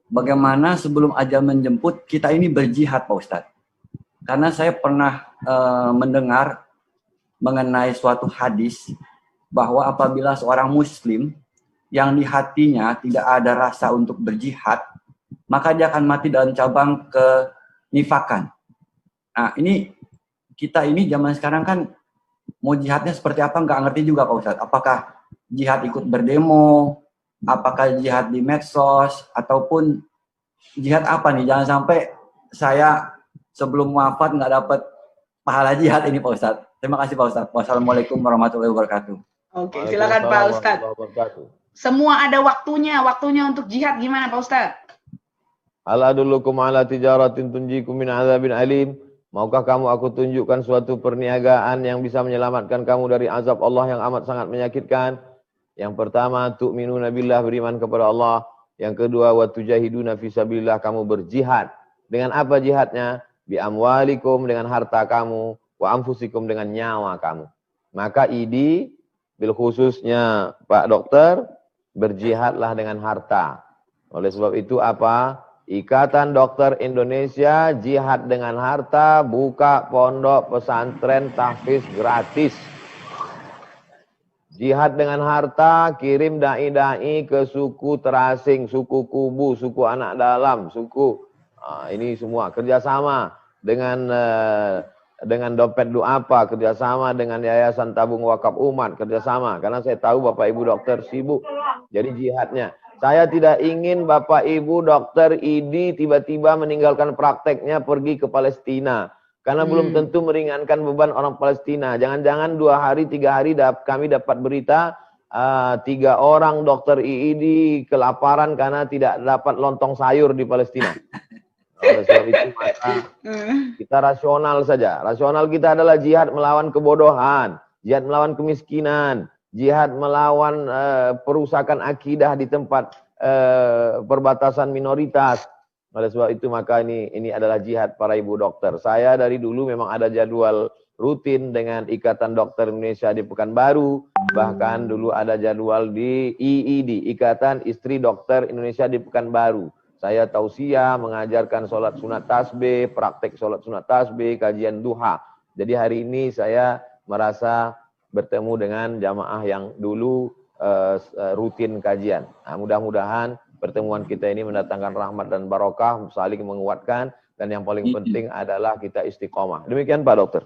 Bagaimana sebelum ajal menjemput kita ini berjihad Pak Ustadz. Karena saya pernah mendengar mengenai suatu hadis bahwa apabila seorang muslim yang di hatinya tidak ada rasa untuk berjihad, maka dia akan mati dalam cabang kenifakan. Nah ini, kita ini zaman sekarang kan mau jihadnya seperti apa nggak ngerti juga Pak Ustadz. Apakah jihad ikut berdemo, apakah jihad di medsos, ataupun jihad apa nih? Jangan sampai saya sebelum wafat nggak dapat pahala jihad ini Pak Ustadz. Terima kasih Pak Ustadz. Wassalamualaikum warahmatullahi wabarakatuh. Oke, silakan Pak Ustadz. Semua ada waktunya untuk jihad gimana Pak Ustadz? Ala adullukum ala tijaratin tunjikum min azabin alim. Maukah kamu aku tunjukkan suatu perniagaan yang bisa menyelamatkan kamu dari azab Allah yang amat sangat menyakitkan? Yang pertama, tu'minuna billah, beriman kepada Allah. Yang kedua, wa tujahiduna fisabilillah, kamu berjihad. Dengan apa jihadnya? Bi amwalikum, dengan harta kamu, wa anfusikum, dengan nyawa kamu. Maka ID, bil khususnya Pak Dokter, berjihadlah dengan harta. Oleh sebab itu apa? Ikatan Dokter Indonesia jihad dengan harta, buka pondok pesantren tahfiz gratis. Jihad dengan harta, kirim dai-dai ke suku terasing, suku Kubu, suku anak dalam, suku ini semua kerjasama dengan dompet du'apa, kerjasama dengan Yayasan Tabung Wakaf Umat, kerjasama. Karena saya tahu Bapak Ibu dokter sibuk, jadi jihadnya. Saya tidak ingin Bapak Ibu dokter ID tiba-tiba meninggalkan prakteknya pergi ke Palestina. Karena belum tentu meringankan beban orang Palestina. Jangan-jangan 2 hari, 3 hari kami dapat berita 3 orang dokter IID kelaparan karena tidak dapat lontong sayur di Palestina. Oleh sebab itu maka kita rasional saja. Rasional kita adalah jihad melawan kebodohan, jihad melawan kemiskinan, jihad melawan perusakan akidah di tempat perbatasan minoritas. Oleh sebab itu maka ini adalah jihad para ibu dokter. Saya dari dulu memang ada jadwal rutin dengan Ikatan Dokter Indonesia di Pekanbaru. Bahkan dulu ada jadwal di IID, Ikatan Istri Dokter Indonesia di Pekanbaru. Saya tausiah mengajarkan sholat sunat tasbih, praktek sholat sunat tasbih, kajian duha. Jadi hari ini saya merasa bertemu dengan jamaah yang dulu rutin kajian. Nah, mudah-mudahan pertemuan kita ini mendatangkan rahmat dan barokah, saling menguatkan, dan yang paling penting adalah kita istiqomah. Demikian Pak Dokter.